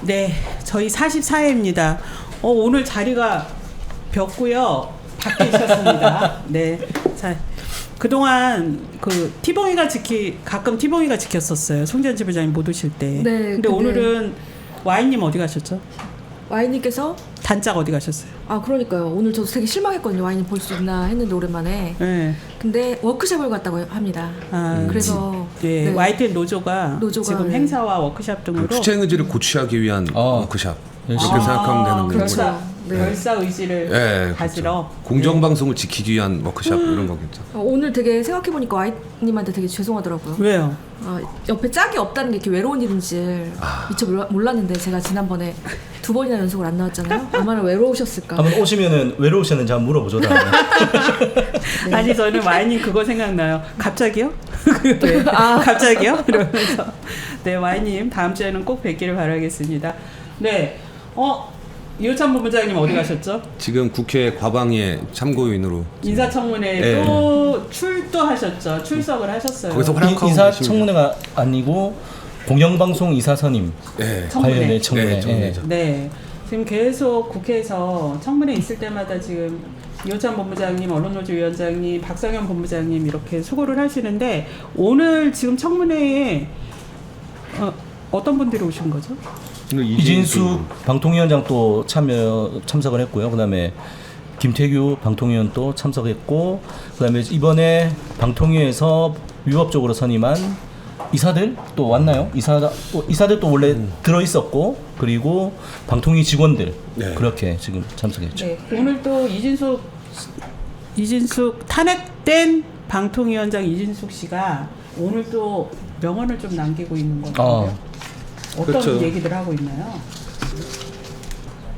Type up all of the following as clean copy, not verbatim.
네, 저희 44회입니다. 오늘 자리가 벽고요. 밖에 있었습니다. 네, 자 그동안 그 가끔 티봉이가 지켰었어요. 송지현 지부장님 못 오실 때. 네. 근데 오늘은 와인님 어디 가셨죠? 와인님께서 단짝 어디 가셨어요? 아 그러니까요. 오늘 저도 되게 실망했거든요. 와인 볼 수 있나 했는데 오랜만에. 네. 근데 워크숍을 갔다고 합니다. 그래서 네, YTN 노조가 지금 행사와 워크숍 등으로 투쟁 의지를 고취하기 위한 워크숍 이렇게 생각하면 되는 거죠. 그렇죠. 별사 의지를 가지러 그렇죠. 공정방송을 지키기 위한 워크숍 이런 거겠죠. 오늘 되게 생각해보니까 와인님한테 되게 죄송하더라고요. 왜요? 옆에 짝이 없다는 게 이렇게 외로운 일인지 미처 몰랐는데 제가 지난번에 2번이나 연속을 안 나왔잖아요. 얼마나 외로우셨을까. 한번 오시면은 외로우셨는지 한번 물어보죠. 네. 아니 저는 와인님 그거 생각나요. 갑자기요? 네. 갑자기요? 이러면서 네 와인님 다음 주에는 꼭 뵙기를 바라겠습니다. 네, 이호찬 본부장님 어디 가셨죠? 지금 국회 과방위에 참고인으로 인사청문회 또 출두하셨죠? 출석을 하셨어요. 거기서 인사청문회가 아니고 공영방송 이사 선임 관련된 청문회. 네, 지금 계속 국회에서 청문회 있을 때마다 지금 이호찬 본부장님, 언론노조 위원장님, 박성현 본부장님 이렇게 수고를 하시는데 오늘 지금 청문회에 어떤 분들이 오신 거죠? 이진숙 방통위원장 또 참석을 했고요. 그다음에 김태규 방통위원 또 참석했고, 그다음에 이번에 방통위에서 위법적으로 선임한 이사들 또 왔나요? 이사들 또 원래 들어 있었고, 그리고 방통위 직원들 그렇게 지금 참석했죠. 네, 오늘 또 이진숙 탄핵된 방통위원장 이진숙 씨가 오늘 또 명언을 좀 남기고 있는 건가요? 어떤 그렇죠. 얘기들 하고 있나요?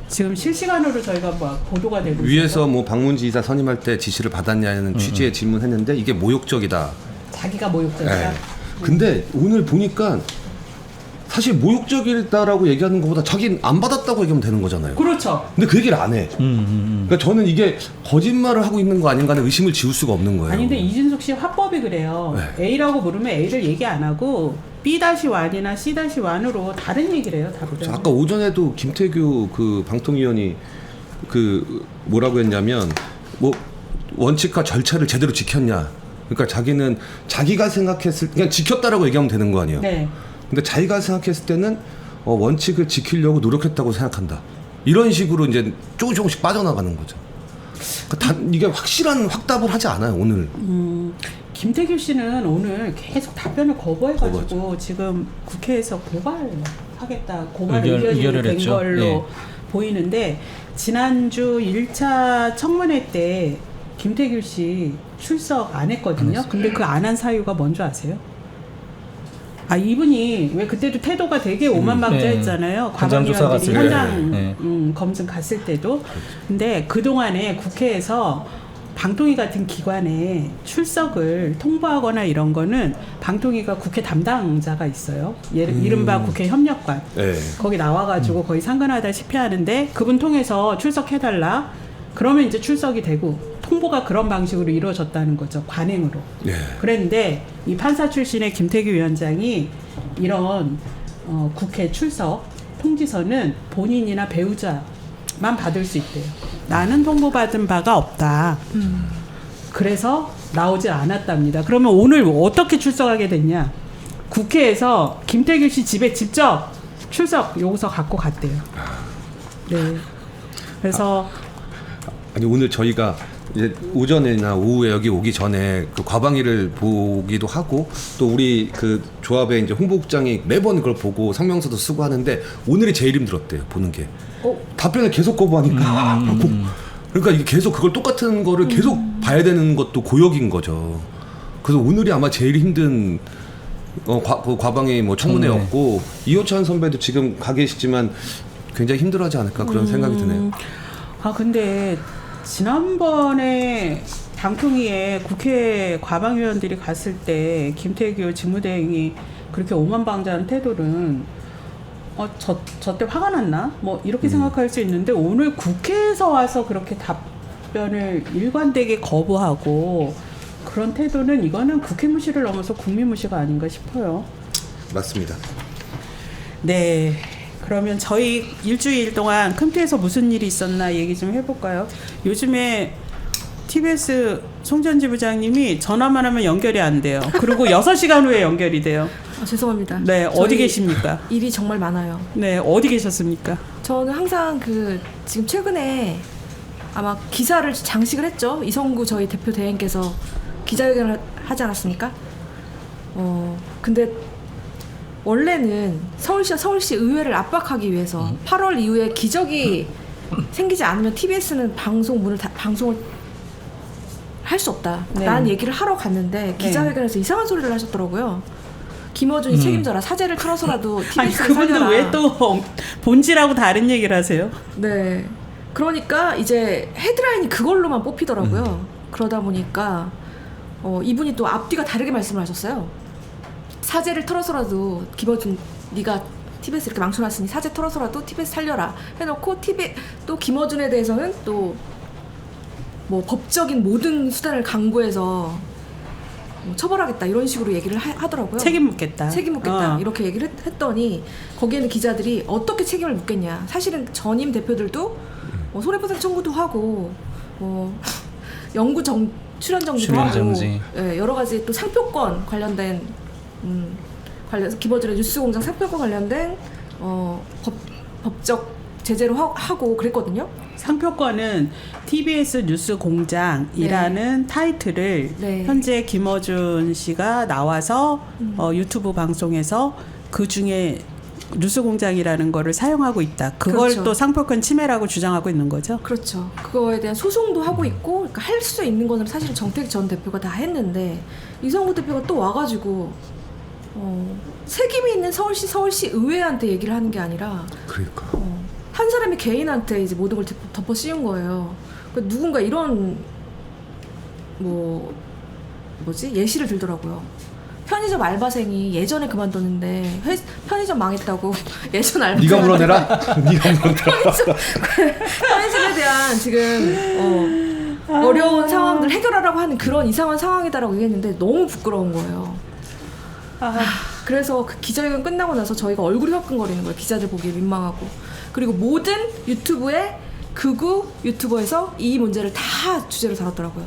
지금 실시간으로 저희가 보도가 되고 위에서 뭐 박문지 이사 선임할 때 지시를 받았냐는 취지의 질문했는데 이게 모욕적이다. 자기가 모욕적이다. 근데 오늘 보니까 사실 모욕적이다라고 얘기하는 것보다 자기는 안 받았다고 얘기하면 되는 거잖아요. 그렇죠. 근데 그 얘기를 안 해. 그러니까 저는 이게 거짓말을 하고 있는 거 아닌가 하는 의심을 지울 수가 없는 거예요. 아니 근데 이진숙 씨 화법이 그래요. A라고 부르면 A를 얘기 안 하고 B-1이나 C-1으로 다른 얘기를 해요. 다르죠. 아까 오전에도 김태규 그 방통위원이 그 뭐라고 했냐면 뭐 원칙과 절차를 제대로 지켰냐. 그러니까 자기는 자기가 생각했을 그냥 지켰다라고 얘기하면 되는 거 아니에요. 네. 근데 자기가 생각했을 때는 원칙을 지키려고 노력했다고 생각한다. 이런 식으로 이제 조금씩 빠져나가는 거죠. 그러니까 이게 확실한 확답을 하지 않아요 오늘. 김태규 씨는 오늘 계속 답변을 거부해가지고 지금 국회에서 고발하겠다, 고발 의견이 된 걸로 보이는데 지난주 1차 청문회 때 김태규 씨 출석 안 했거든요. 근데 그 안 한 사유가 뭔지 아세요? 이분이 왜 그때도 태도가 되게 오만방자했잖아요. 과방위원들이 현장 검증 갔을 때도. 근데 그동안에 국회에서 방통위 같은 기관에 출석을 통보하거나 이런 거는 방통위가 국회 담당자가 있어요. 이른바 국회 협력관. 거기 나와가지고 거의 상관하다시피 하는데 그분 통해서 출석해달라. 그러면 이제 출석이 되고 통보가 그런 방식으로 이루어졌다는 거죠. 관행으로. 그랬는데 이 판사 출신의 김태규 위원장이 이런 국회 출석 통지서는 본인이나 배우자만 받을 수 있대요. 나는 통보받은 바가 없다. 그래서 나오지 않았답니다. 그러면 오늘 어떻게 출석하게 됐냐? 국회에서 김태규 씨 집에 직접 출석 요구서 갖고 갔대요. 네. 그래서 아니 오늘 저희가 이제 오전이나 오후에 여기 오기 전에 그 과방위를 보기도 하고 또 우리 그 조합의 이제 홍보국장이 매번 그걸 보고 성명서도 쓰고 하는데 오늘이 제일 힘들었대요 보는 게. 답변을 계속 거부하니까. 그러니까 이게 계속 그걸 똑같은 거를 계속 봐야 되는 것도 고역인 거죠. 그래서 오늘이 아마 제일 힘든 과방위 뭐 청문회였고 이호찬 선배도 지금 가 계시지만 굉장히 힘들어하지 않을까 그런 생각이 드네요. 근데 지난번에 방통위에 국회 과방위원들이 갔을 때 김태규 직무대행이 그렇게 오만방자한 태도는 저 때 화가 났나? 뭐 이렇게 생각할 수 있는데 오늘 국회에서 와서 그렇게 답변을 일관되게 거부하고 그런 태도는 이거는 국회 무시를 넘어서 국민 무시가 아닌가 싶어요. 맞습니다. 네. 그러면 저희 일주일 동안 컴퓨터에서 무슨 일이 있었나 얘기 좀 해볼까요? 요즘에 TBS 송전지 부장님이 전화만 하면 연결이 안 돼요. 그리고 6시간 후에 연결이 돼요. 죄송합니다. 네, 어디 계십니까? 일이 정말 많아요. 네, 어디 계셨습니까? 저는 항상 지금 최근에 아마 기사를 장식을 했죠. 이성구 저희 대표 대행께서 기자회견을 하지 않았습니까? 근데 원래는 서울시 의회를 압박하기 위해서 8월 이후에 기적이 생기지 않으면 TBS는 방송을 할 수 없다. 네. 라는 얘기를 하러 갔는데 기자회견에서 이상한 소리를 하셨더라고요. 김어준이 책임져라. 사제를 털어서라도 아니 TBS를 그분도 살려라. 왜 또 본질하고 다른 얘기를 하세요? 네. 그러니까 이제 헤드라인이 그걸로만 뽑히더라고요. 그러다 보니까 이분이 또 앞뒤가 다르게 말씀을 하셨어요. 사제를 털어서라도 김어준 네가 TBS 이렇게 망쳐놨으니 사제 털어서라도 TBS 살려라 해놓고 또 김어준에 대해서는 또 뭐 법적인 모든 수단을 강구해서 뭐 처벌하겠다 이런 식으로 얘기를 하더라고요. 책임 묻겠다. 이렇게 얘기를 했더니 거기에는 기자들이 어떻게 책임을 묻겠냐. 사실은 전임 대표들도 손해배상 청구도 하고 영구 출연 정지도 하고 예, 여러 가지 또 상표권 관련된 김어준의 뉴스공장 상표권 관련된 법적 제재로 하고 그랬거든요. 상표권은 TBS 뉴스공장이라는 타이틀을 현재 김어준 씨가 나와서 유튜브 방송에서 그 중에 뉴스공장이라는 거를 사용하고 있다. 그걸 또 상표권 침해라고 주장하고 있는 거죠. 그렇죠. 그거에 대한 소송도 하고 있고 그러니까 할 수 있는 거는 사실 정택 전 대표가 다 했는데 이성구 대표가 또 와가지고 책임이 있는 서울시 의회한테 얘기를 하는 게 아니라 그러니까 한 사람이 개인한테 이제 모든 걸 덮어 씌운 거예요. 그러니까 누군가 이런 예시를 들더라고요. 편의점 알바생이 예전에 그만뒀는데 편의점 망했다고 예전 알바생 네가 물어내라. 네가 물어내라. 편의점에 대한 지금 어려운 상황들 해결하라고 하는 그런 이상한 상황이다라고 얘기했는데 너무 부끄러운 거예요. 그래서 그 기자회견 끝나고 나서 저희가 얼굴이 화끈거리는 거예요. 기자들 보기에 민망하고. 그리고 모든 유튜브에 극우 유튜버에서 이 문제를 다 주제로 다뤘더라고요.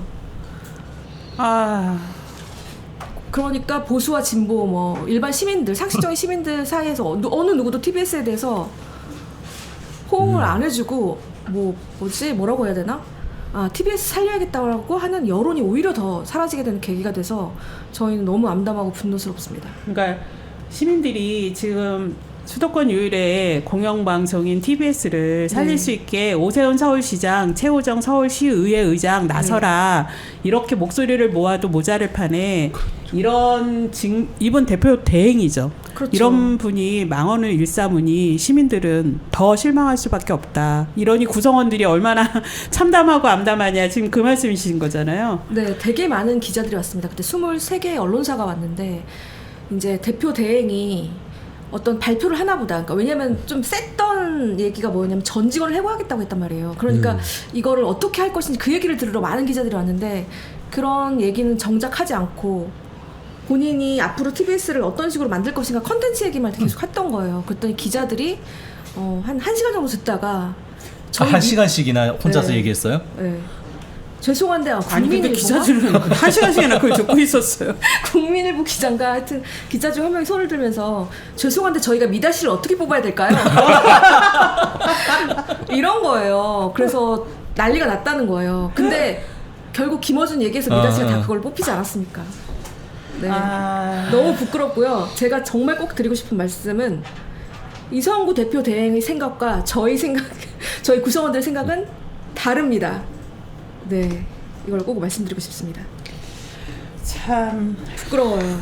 그러니까 보수와 진보 일반 시민들, 상식적인 시민들 사이에서 어느 누구도 TBS에 대해서 호응을 안 해주고 뭐라고 해야 되나? TBS 살려야겠다고 하는 여론이 오히려 더 사라지게 되는 계기가 돼서 저희는 너무 암담하고 분노스럽습니다. 그러니까 시민들이 지금 수도권 유일의 공영방송인 TBS를 살릴 수 있게 오세훈 서울시장, 최호정 서울시의회 의장 나서라. 이렇게 목소리를 모아도 모자랄 판에 이번 대표 대행이죠. 그렇죠. 이런 분이 망언을 일삼으니 시민들은 더 실망할 수밖에 없다. 이러니 구성원들이 얼마나 참담하고 암담하냐 지금 그 말씀이신 거잖아요. 네, 되게 많은 기자들이 왔습니다. 그때 23개의 언론사가 왔는데 이제 대표 대행이 어떤 발표를 하나보다. 그러니까 왜냐면 좀 셌던 얘기가 뭐냐면 전 직원을 해고하겠다고 했단 말이에요. 그러니까 이거를 어떻게 할 것인지 그 얘기를 들으러 많은 기자들이 왔는데 그런 얘기는 정작 하지 않고 본인이 앞으로 TBS를 어떤 식으로 만들 것인가 컨텐츠 얘기만 계속 했던 거예요. 그랬더니 기자들이 한 1시간 정도 듣다가 한 시간씩이나 혼자서 얘기했어요? 네. 죄송한데 근데 기자들은 1시간씩이나 그걸 듣고 있었어요. 국민일보 기자인가 하여튼 기자 중 한 명이 손을 들면서 죄송한데 저희가 미다시를 어떻게 뽑아야 될까요? 이런 거예요. 그래서 난리가 났다는 거예요. 근데 결국 김어준 얘기해서 미다시가 다 그걸 뽑히지 않았습니까? 네. 너무 부끄럽고요. 제가 정말 꼭 드리고 싶은 말씀은 이성구 대표 대행의 생각과 저희 구성원들의 생각은 다릅니다. 네, 이걸 꼭 말씀드리고 싶습니다. 참 부끄러워요.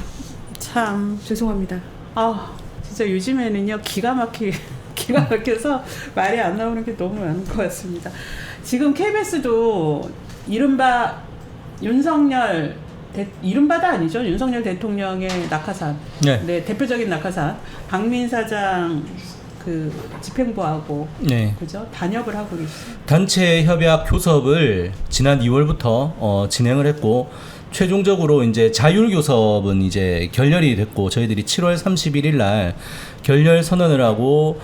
참 죄송합니다. 진짜 요즘에는요 기가 막혀서 말이 안 나오는 게 너무 많은 것 같습니다. 지금 KBS도 이른바 이른바도 아니죠. 윤석열 대통령의 낙하산. 네, 대표적인 낙하산. 박민 사장 집행부하고 그죠? 단협을 하고 있어요. 단체 협약 교섭을 지난 2월부터 진행을 했고 최종적으로 이제 자율교섭은 이제 결렬이 됐고 저희들이 7월 31일 날 결렬 선언을 하고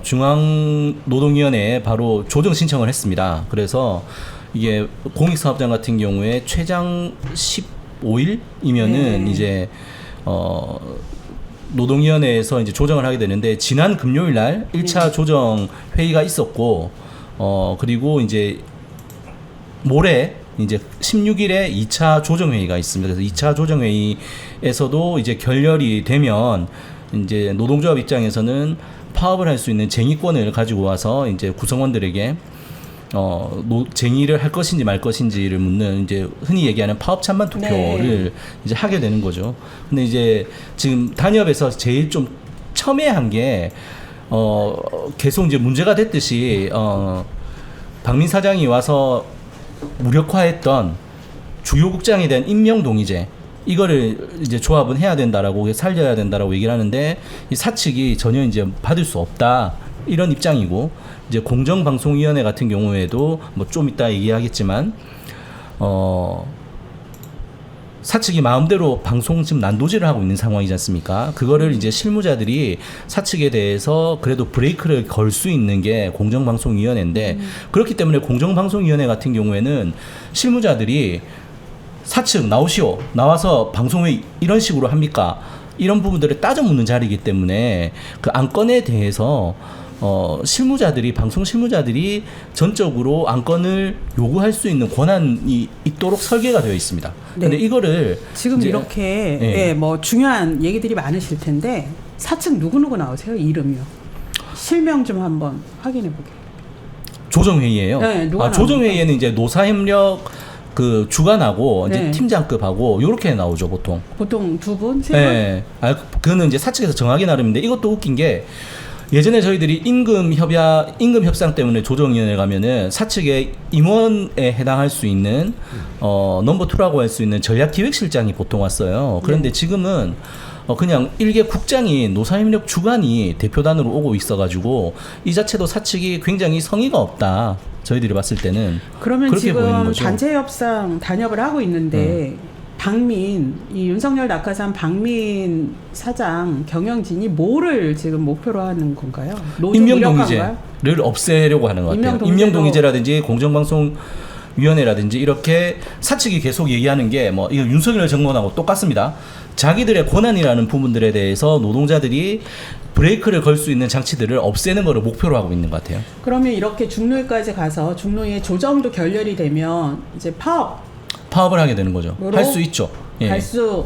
중앙노동위원회에 바로 조정 신청을 했습니다. 그래서 이게 공익사업장 같은 경우에 최장 15일이면은 이제 노동위원회에서 이제 조정을 하게 되는데 지난 금요일 날 1차 조정 회의가 있었고 그리고 이제 모레 이제 16일에 2차 조정 회의가 있습니다. 그래서 2차 조정 회의에서도 이제 결렬이 되면 이제 노동조합 입장에서는 파업을 할 수 있는 쟁의권을 가지고 와서 이제 구성원들에게 쟁의를 할 것인지 말 것인지를 묻는 이제 흔히 얘기하는 파업 찬반 투표를 이제 하게 되는 거죠. 근데 이제 지금 단협에서 제일 좀 첨예한 게 계속 이제 문제가 됐듯이 박민 사장이 와서 무력화했던 주요 국장에 대한 임명 동의제 이거를 이제 조합은 해야 된다라고 살려야 된다라고 얘기를 하는데 이 사측이 전혀 이제 받을 수 없다 이런 입장이고 이제 공정방송위원회 같은 경우에도 뭐 좀 이따 얘기하겠지만 사측이 마음대로 방송 지금 난도질을 하고 있는 상황이지 않습니까? 그거를 이제 실무자들이 사측에 대해서 그래도 브레이크를 걸 수 있는 게 공정방송위원회인데 그렇기 때문에 공정방송위원회 같은 경우에는 실무자들이 사측 나오시오 나와서 방송을 이런 식으로 합니까? 이런 부분들을 따져 묻는 자리이기 때문에 그 안건에 대해서 실무자들이 방송 실무자들이 전적으로 안건을 요구할 수 있는 권한이 있도록 설계가 되어 있습니다. 그런데 이거를 지금 이렇게 뭐 중요한 얘기들이 많으실 텐데 사측 누구 나오세요? 이름이요. 실명 좀 한번 확인해 보게. 조정회의예요. 네, 조정회의에는 이제 노사협력 그 주관하고 이제 팀장급하고 요렇게 나오죠 보통. 보통 두 분, 세 분. 네, 그거는 이제 사측에서 정하기 나름인데 이것도 웃긴 게. 예전에 저희들이 임금 협상 때문에 조정위원회 가면은 사측의 임원에 해당할 수 있는 넘버 2라고 할 수 있는 전략기획실장이 보통 왔어요. 그런데 지금은 그냥 일개 국장인 노사협력 주관이 대표단으로 오고 있어가지고 이 자체도 사측이 굉장히 성의가 없다. 저희들이 봤을 때는 그러면 그렇게 보이는 지금 거죠. 단체 협상 단협을 하고 있는데 이 윤석열 낙하산 박민 사장 경영진이 뭐를 지금 목표로 하는 건가요? 임명동의제를 없애려고 하는 것 같아요. 임명동의제라든지 공정방송위원회라든지 이렇게 사측이 계속 얘기하는 게 뭐 이거 윤석열 정권하고 똑같습니다. 자기들의 권한이라는 부분들에 대해서 노동자들이 브레이크를 걸 수 있는 장치들을 없애는 것을 목표로 하고 있는 것 같아요. 그러면 이렇게 중노위까지 가서 중노위의 조정도 결렬이 되면 이제 파업을 하게 되는 거죠. 할 수 있죠. 할 수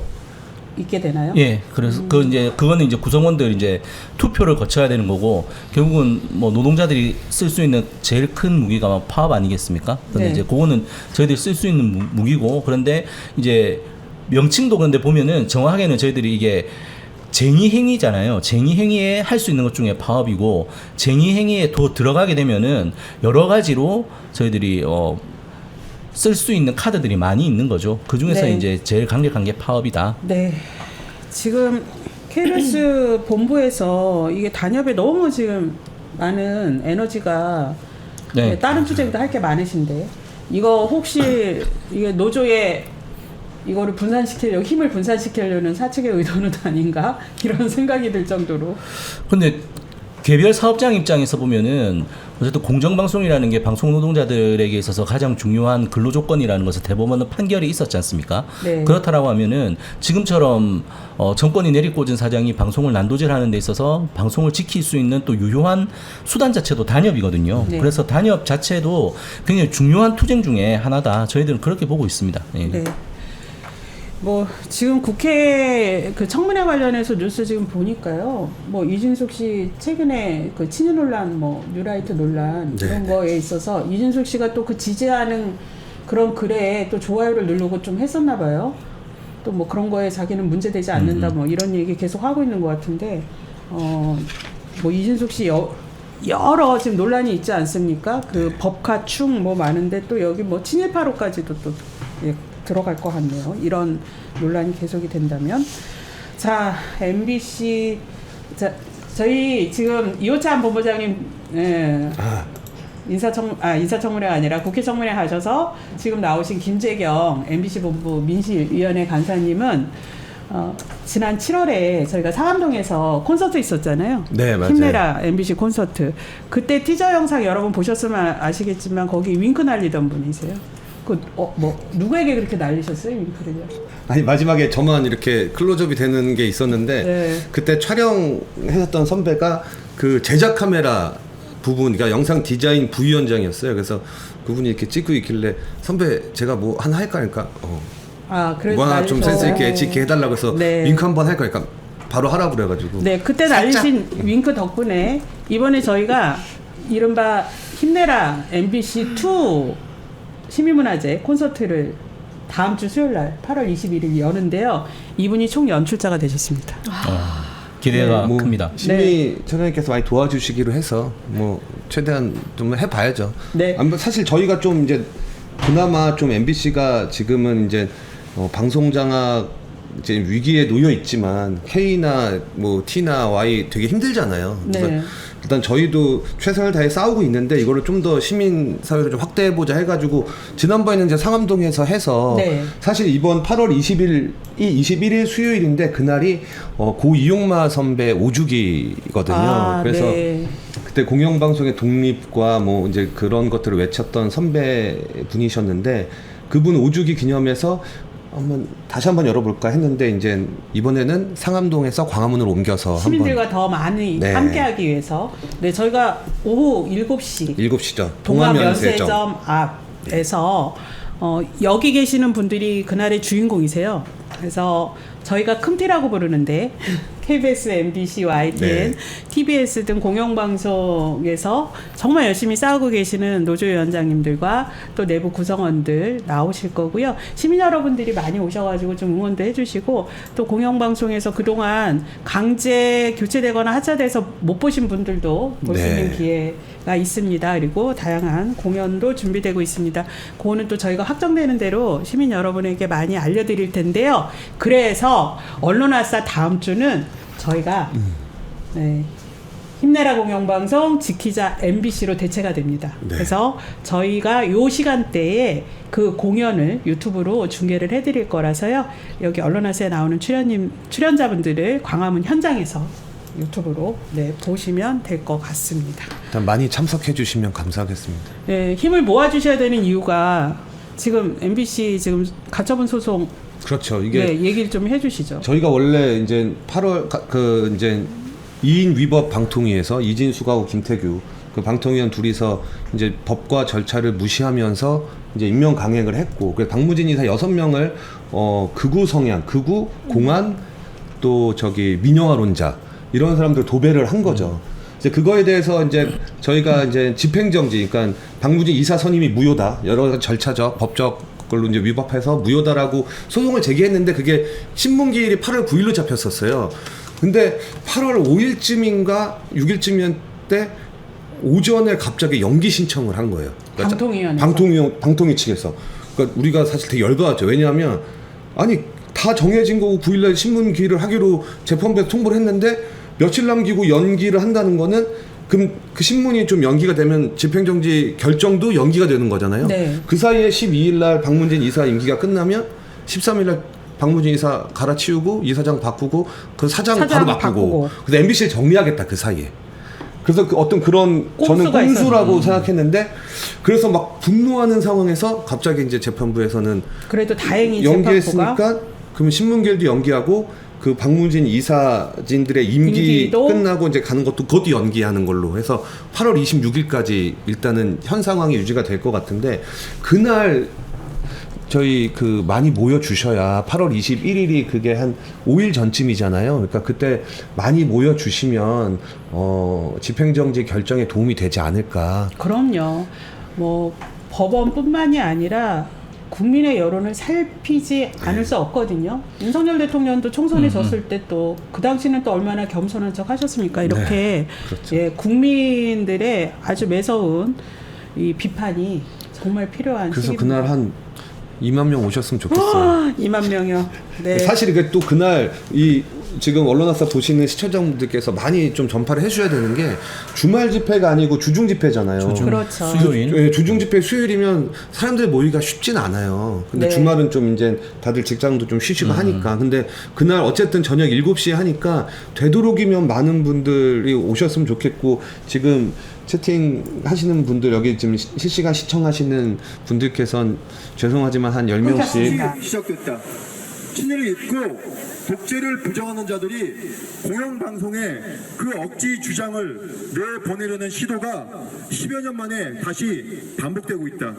있게 되나요? 예. 그래서 그거는 이제 구성원들 이제 투표를 거쳐야 되는 거고 결국은 뭐 노동자들이 쓸 수 있는 제일 큰 무기가 파업 아니겠습니까? 그런데 이제 그거는 저희들이 쓸 수 있는 무기고 그런데 이제 명칭도 그런데 보면은 정확하게는 저희들이 이게 쟁의행위잖아요. 쟁의행위에 할 수 있는 것 중에 파업이고 쟁의행위에 더 들어가게 되면은 여러 가지로 저희들이 쓸 수 있는 카드들이 많이 있는 거죠. 그 중에서 이제 제일 강력한 게 파업이다. 네. 지금 KBS 본부에서 이게 단협에 너무 지금 많은 에너지가 다른 투쟁도 할 게 많으신데 이거 혹시 이게 노조에 이거를 힘을 분산시키려는 사측의 의도는 아닌가 이런 생각이 들 정도로. 근데 개별 사업장 입장에서 보면은 어쨌든 공정방송이라는 게 방송 노동자들에게 있어서 가장 중요한 근로조건이라는 것을 대법원은 판결이 있었지 않습니까? 그렇다라고 하면은 지금처럼 정권이 내리꽂은 사장이 방송을 난도질하는 데 있어서 방송을 지킬 수 있는 또 유효한 수단 자체도 단협이거든요. 그래서 단협 자체도 굉장히 중요한 투쟁 중에 하나다. 저희들은 그렇게 보고 있습니다. 네. 뭐 지금 국회 그 청문회 관련해서 뉴스 지금 보니까요. 뭐 이준석 씨 최근에 그 친일 논란, 뭐 뉴라이트 논란 이런 거에 있어서 이준석 씨가 또 그 지지하는 그런 글에 또 좋아요를 누르고 좀 했었나 봐요. 또 뭐 그런 거에 자기는 문제되지 않는다 뭐 이런 얘기 계속 하고 있는 것 같은데 뭐 이준석 씨 여러 지금 논란이 있지 않습니까? 그 법카충 뭐 많은데 또 여기 뭐 친일파로까지도 또 들어갈 것 같네요. 이런 논란이 계속이 된다면. 자, MBC. 자, 저희 지금 이호찬 본부장님 인사청문회가 아니라 국회 청문회 하셔서 지금 나오신 김재경 MBC 본부 민실위원회 간사님은 지난 7월에 저희가 상암동에서 콘서트 있었잖아요. 네, 맞아요. 힘내라 MBC 콘서트. 그때 티저 영상 여러분 보셨으면 아시겠지만 거기 윙크 날리던 분이세요. 누구에게 그렇게 날리셨어요, 윙크를요? 아니 마지막에 저만 이렇게 클로즈업이 되는 게 있었는데 네. 그때 촬영하셨던 선배가 그 제작 카메라 부분, 그러니까 영상 디자인 부위원장이었어요. 그래서 그분이 이렇게 찍고 있길래 선배 제가 뭐 하나 할까 하니까 그래서 뭐 하나 좀 센스 있게 찍게 해달라고 해서 네. 윙크 한번 할까 하니까 바로 하라고 그래가지고. 네, 그때 살짝. 날리신 윙크 덕분에 이번에 저희가 이른바 힘내라 MBC2 시민문화제 콘서트를 다음 주 수요일 날 8월 21일 여는데요. 이분이 총 연출자가 되셨습니다. 기대가 뭐 큽니다. 심리 처장님께서 많이 도와주시기로 해서 뭐 최대한 좀 해봐야죠. 네. 사실 저희가 좀 이제 그나마 좀 MBC가 지금은 이제 방송 장악 이제 위기에 놓여 있지만 K나 뭐 T나 Y 되게 힘들잖아요. 그래서 네. 일단 저희도 최선을 다해 싸우고 있는데 이거를 좀 더 시민 사회로 좀 확대해 보자 해가지고 지난번에는 이제 상암동에서 해서 네. 사실 이번 8월 21일 수요일인데 그날이 고 이용마 선배 5주기거든요. 그래서 네. 그때 공영방송의 독립과 뭐 이제 그런 것들을 외쳤던 선배 분이셨는데 그분 5주기 기념해서 다시 한번 열어볼까 했는데 이제 이번에는 상암동에서 광화문으로 옮겨서 시민들과 더 많이 네. 함께하기 위해서 저희가 오후 7시 7시죠. 동합면세점 앞에서 여기 계시는 분들이 그날의 주인공이세요. 그래서 저희가 큼티라고 부르는데 KBS, MBC, YTN, 네. TBS 등 공영방송에서 정말 열심히 싸우고 계시는 노조위원장님들과 또 내부 구성원들 나오실 거고요. 시민 여러분들이 많이 오셔가지고 좀 응원도 해주시고 또 공영방송에서 그동안 강제 교체되거나 하차돼서 못 보신 분들도 볼 수 네. 있는 기회가 있습니다. 그리고 다양한 공연도 준비되고 있습니다. 그거는 또 저희가 확정되는 대로 시민 여러분에게 많이 알려드릴 텐데요. 그래서 언론아싸 다음 주는 저희가 힘내라 공영방송 지키자 MBC로 대체가 됩니다. 네. 그래서 저희가 요 시간대에 그 공연을 유튜브로 중계를 해드릴 거라서요. 여기 언론아싸에 나오는 출연자분들을 광화문 현장에서 유튜브로 보시면 될 것 같습니다. 일단 많이 참석해 주시면 감사하겠습니다. 네, 힘을 모아주셔야 되는 이유가 지금 MBC 지금 가처분 소송 그렇죠. 이게 얘기를 좀 해주시죠. 저희가 원래 이제 8월 이제 2인 위법 방통위에서 이진수하고 김태규 그 방통위원 둘이서 이제 법과 절차를 무시하면서 이제 임명 강행을 했고 그 박무진 이사 6명을 극우 성향, 극우 공안 또 민영화론자 이런 사람들 도배를 한 거죠. 이제 그거에 대해서 이제 저희가 이제 집행정지, 그러니까 박무진 이사 선임이 무효다, 여러 절차적, 법적 걸로 이제 위법해서 무효다라고 소송을 제기했는데 그게 신문기일이 8월 9일로 잡혔었어요. 근데 8월 5일쯤인가 6일쯤이었대 오전에 갑자기 연기 신청을 한 거예요. 그러니까 방통위 측에서. 그러니까 우리가 사실 되게 열받았죠. 왜냐하면 아니 다 정해진 거고 9일날 신문기일을 하기로 재판부에서 통보를 했는데 며칠 남기고 연기를 한다는 거는 그럼 그 신문이 좀 연기가 되면 집행정지 결정도 연기가 되는 거잖아요. 네. 그 사이에 12일날 박문진 이사 임기가 끝나면 13일날 박무진 이사 갈아치우고 이사장 바꾸고 그 사장 바로 바꾸고 그래서 MBC를 정리하겠다 그 사이에. 그래서 어떤 그런 저는 꼼수라고 생각했는데 그래서 막 분노하는 상황에서 갑자기 이제 재판부에서는 그래도 다행히 연기했으니까 재판부가 그러면 신문결도 연기하고 그 박무진 이사진들의 임기도 끝나고 이제 가는 것도 그것도 연기하는 걸로 해서 8월 26일까지 일단은 현 상황이 유지가 될 것 같은데 그날 저희 그 많이 모여 주셔야 8월 21일이 그게 한 5일 전쯤이잖아요. 그러니까 그때 많이 모여 주시면 집행정지 결정에 도움이 되지 않을까. 그럼요. 뭐 법원뿐만이 아니라 국민의 여론을 살피지 않을 수 없거든요. 윤석열 대통령도 총선에 졌을 때 또 그 당시는 또 얼마나 겸손한 척 하셨습니까? 이렇게 그렇죠. 국민들의 아주 매서운 이 비판이 정말 필요한 그래서 시기입니다. 그날 한 2만 명 오셨으면 좋겠어요. 2만 명이요. 네. 사실 이게 또 그날 이 지금 언론학사 보시는 시청자분들께서 많이 좀 전파를 해주셔야 되는 게 주말 집회가 아니고 주중 집회잖아요. 그렇죠. 수요일. 예, 주중 집회 수요일이면 사람들 모이기가 쉽진 않아요. 근데 네. 주말은 좀 이제 다들 직장도 좀 쉬시고 하니까. 근데 그날 어쨌든 저녁 7시에 하니까 되도록이면 많은 분들이 오셨으면 좋겠고, 지금 채팅 하시는 분들, 여기 지금 실시간 시청하시는 분들께서는 죄송하지만 한 10명씩 시작됐다. 친일을 잊고 독재를 부정하는 자들이 공영방송에 그 억지 주장을 내보내려는 시도가 10여 년 만에 다시 반복되고 있다.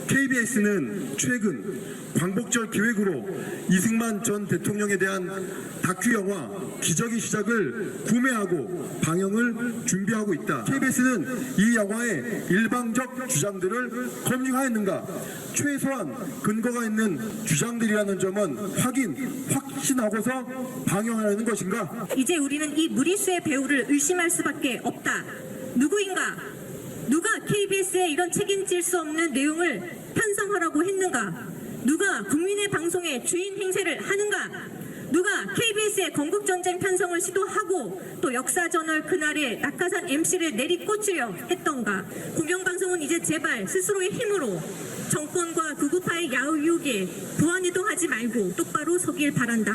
KBS는 최근 광복절 기획으로 이승만 전 대통령에 대한 다큐 영화 기적의 시작을 구매하고 방영을 준비하고 있다. KBS는 이 영화의 일방적 주장들을 검증하였는가? 최소한 근거가 있는 주장들이라는 점은 확신하고서 방영하려는 것인가? 이제 우리는 이 무리수의 배우를 의심할 수밖에 없다. 누구인가? 누가 KBS에 이런 책임질 수 없는 내용을 편성하라고 했는가? 누가 국민의 방송에 주인 행세를 하는가? 누가 KBS의 건국전쟁 편성을 시도하고 또 역사저널 그날에 낙하산 MC를 내리꽂으려 했던가? 공영방송은 이제 제발 스스로의 힘으로 정권과 극우파의 야유욕에 부안해도 하지 말고 똑바로 서길 바란다.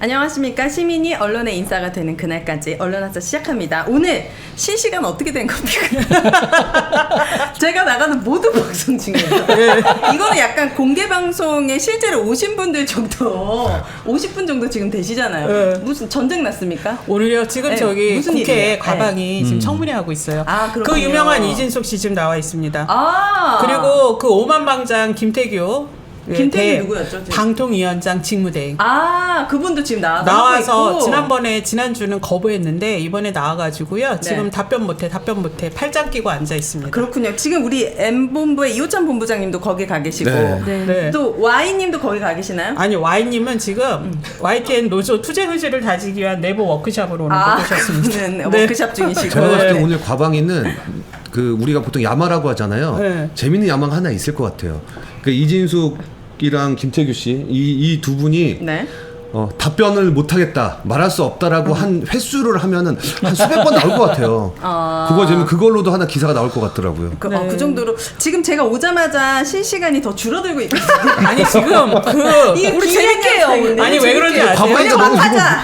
안녕하십니까. 시민이 언론의 인싸가 되는 그날까지 언론학자 시작합니다. 오늘 실시간 어떻게 된 겁니까? 제가 나가는 모든 방송 중에서 이거는 약간 공개 방송에 실제로 오신 분들 정도 50분 정도 지금 되시잖아요. 무슨 전쟁 났습니까? 오늘요 지금 네, 저기 무슨 국회 일이에요? 과방이 지금 청문회하고 있어요. 아, 그렇군요. 그 유명한 이진숙 씨 지금 나와 있습니다. 아 그리고 그 오만방장 김태규 김태규 누구였죠? 지금? 방통위원장 직무대행 아 그분도 지금 나와서 있고. 지난주는 거부했는데 이번에 나와가지고요. 지금 네. 답변 못해 팔짱 끼고 앉아 있습니다. 그렇군요. 지금 우리 M본부의 이호찬 본부장님도 거기 가 계시고 네. 네. 또 Y님도 거기 가 계시나요? 아니 Y님은 지금 YTN 노조 투쟁 의지를 다지기 위한 내부 워크숍으로 오늘 오셨습니다. 그분은 워크숍 중이시고 제가 봤을 때 네. 오늘 과방위는 그 우리가 보통 야마라고 하잖아요. 네. 재밌는 야마가 하나 있을 것 같아요. 그 이진숙이랑 김태규 씨 이 두 분이 네. 답변을 못하겠다, 말할 수 없다라고 한 횟수를 하면은 한 수백 번 나올 것 같아요. 그거 재면 그걸로도 하나 기사가 나올 것 같더라고요. 그 정도로 지금 제가 오자마자 실시간이 더 줄어들고 있거든요. 아니 지금 이게 우리 재밌게요. 아니 왜 그런지 아세요? 과방위가 너무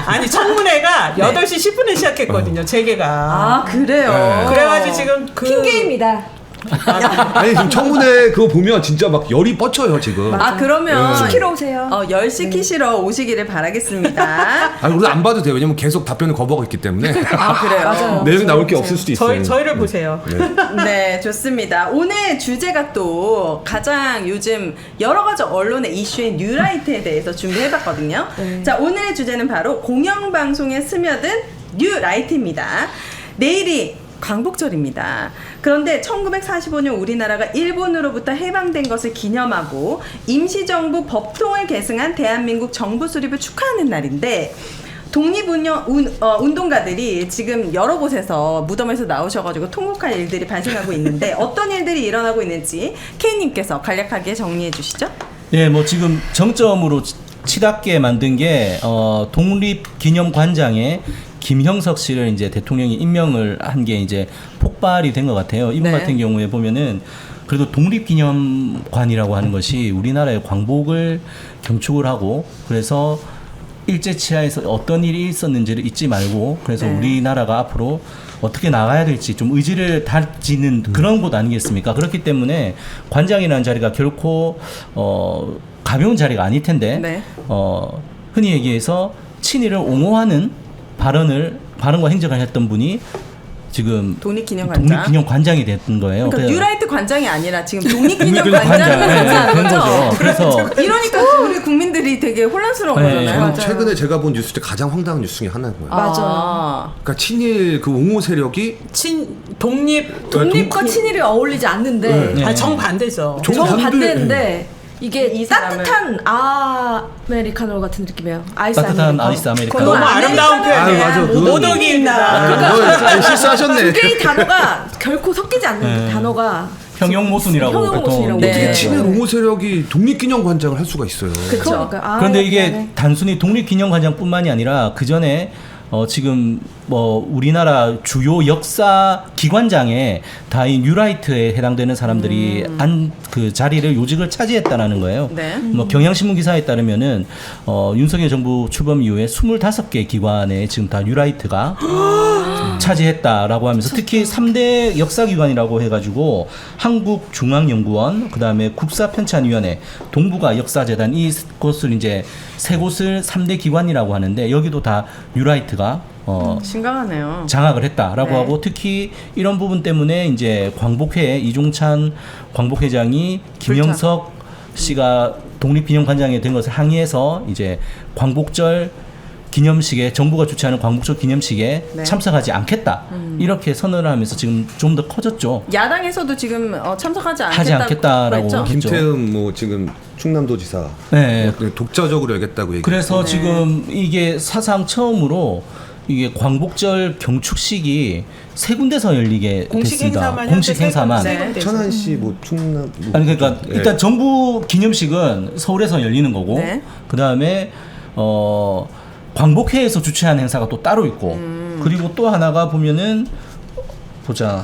아니 청문회가 8시 10분에 시작했거든요. 재개가. 아 그래요. 그래가지고 지금 그 핑계입니다. 아니 지금 청문회 그거 보면 진짜 막 열이 뻗쳐요 지금. 아 그러면 시키러 오세요. 열 시키시러 오시기를 바라겠습니다. 아니 우리 안 봐도 돼요. 왜냐면 계속 답변을 거부하고 있기 때문에 아 그래요. 맞아요. 내용이 나올 게 없을 수도 있어요. 저희를 보세요. 네, 좋습니다. 오늘 주제가 또 가장 요즘 여러 가지 언론의 이슈인 뉴라이트에 대해서 준비해봤거든요. 자, 오늘의 주제는 바로 공영방송에 스며든 뉴라이트입니다. 내일이 광복절입니다. 그런데 1945년 우리나라가 일본으로부터 해방된 것을 기념하고 임시정부 법통을 계승한 대한민국 정부 수립을 축하하는 날인데 독립운동가들이 지금 여러 곳에서 무덤에서 나오셔가지고 통곡할 일들이 발생하고 있는데 어떤 일들이 일어나고 있는지 K님께서 간략하게 정리해 주시죠. 예, 뭐 지금 정점으로 치닫게 만든 게 독립기념관장에 김형석 씨를 이제 대통령이 임명을 한 게 이제 폭발이 된 것 같아요. 이분 네. 같은 경우에 보면은 그래도 독립기념관이라고 하는 것이 우리나라의 광복을 경축을 하고 그래서 일제치하에서 어떤 일이 있었는지를 잊지 말고 그래서 네. 우리나라가 앞으로 어떻게 나가야 될지 좀 의지를 다지는 그런 곳 아니겠습니까? 그렇기 때문에 관장이라는 자리가 결코 가벼운 자리가 아닐 텐데 네. 흔히 얘기해서 친일을 옹호하는 발언과 행적을 했던 분이 지금 독립기념관장이 됐던 거예요. 그러니까 그래서 뉴라이트 관장이 아니라 지금 독립기념관장으로 독립기념관장, 된 된 거죠. 거죠. 그래서 이러니까 우리 국민들이 되게 혼란스러운 네. 거잖아요. 저는 최근에 제가 본 뉴스 중에 가장 황당한 뉴스 중에 하나인 거예요. 맞아요. 그러니까 친일 그 옹호 세력이 독립과 친일이 어울리지 않는데 네. 정반대죠. 정반대인데 이게 이 사람을. 따뜻한 아메리카노 같은 느낌이에요. 아이스 따뜻한 아메리카노. 아이스 아메리카노. 너무 아름다운 아유, 맞아. 표현이야. 그거- 모독이 있나. 너 실수하셨네. 두 개의 단어가 결코 섞이지 않는 네. 단어가 형용모순이라고 형용모순이라고. 보통 네. 어떻게 친일 옹호 세력이 독립기념관장을 할 수가 있어요. 그렇죠. 그런데 이게 단순히 독립기념관장뿐만이 아니라 그 전에 지금 뭐 우리나라 주요 역사 기관장에 다인 뉴라이트에 해당되는 사람들이 그 자리를 요직을 차지했다라는 거예요. 네. 뭐 경향신문 기사에 따르면은 윤석열 정부 출범 이후에 25개 기관에 지금 다 뉴라이트가 차지했다라고 하면서 특히 3대 역사기관이라고 해가지고 한국중앙연구원, 그다음에 국사편찬위원회, 동북아 역사재단 이곳을 이제 세 곳을 3대 기관이라고 하는데 여기도 다 뉴라이트가 심각하네요. 장악을 했다라고 네. 하고 특히 이런 부분 때문에 이제 광복회 이종찬 광복회장이 김영석 씨가 독립기념관장이 된 것을 항의해서 이제 광복절 기념식에 정부가 주최하는 광복절 기념식에 네. 참석하지 않겠다 이렇게 선언을 하면서 지금 좀 더 커졌죠. 야당에서도 지금 참석하지 하지 않겠다라고 했죠. 했죠. 김태흠 뭐 지금 충남도지사 네. 뭐 독자적으로 하겠다고 얘기. 그래서 네. 지금 이게 사상 처음으로 이게 광복절 경축식이 세 군데서 열리게 공식 됐습니다. 행사만 공식 현재 행사만. 세 군데서. 천안시 뭐 충남 뭐 아니 그러니까 예. 일단 정부 기념식은 서울에서 열리는 거고 네. 그다음에 광복회에서 주최한 행사가 또 따로 있고 그리고 또 하나가 보면은 보자.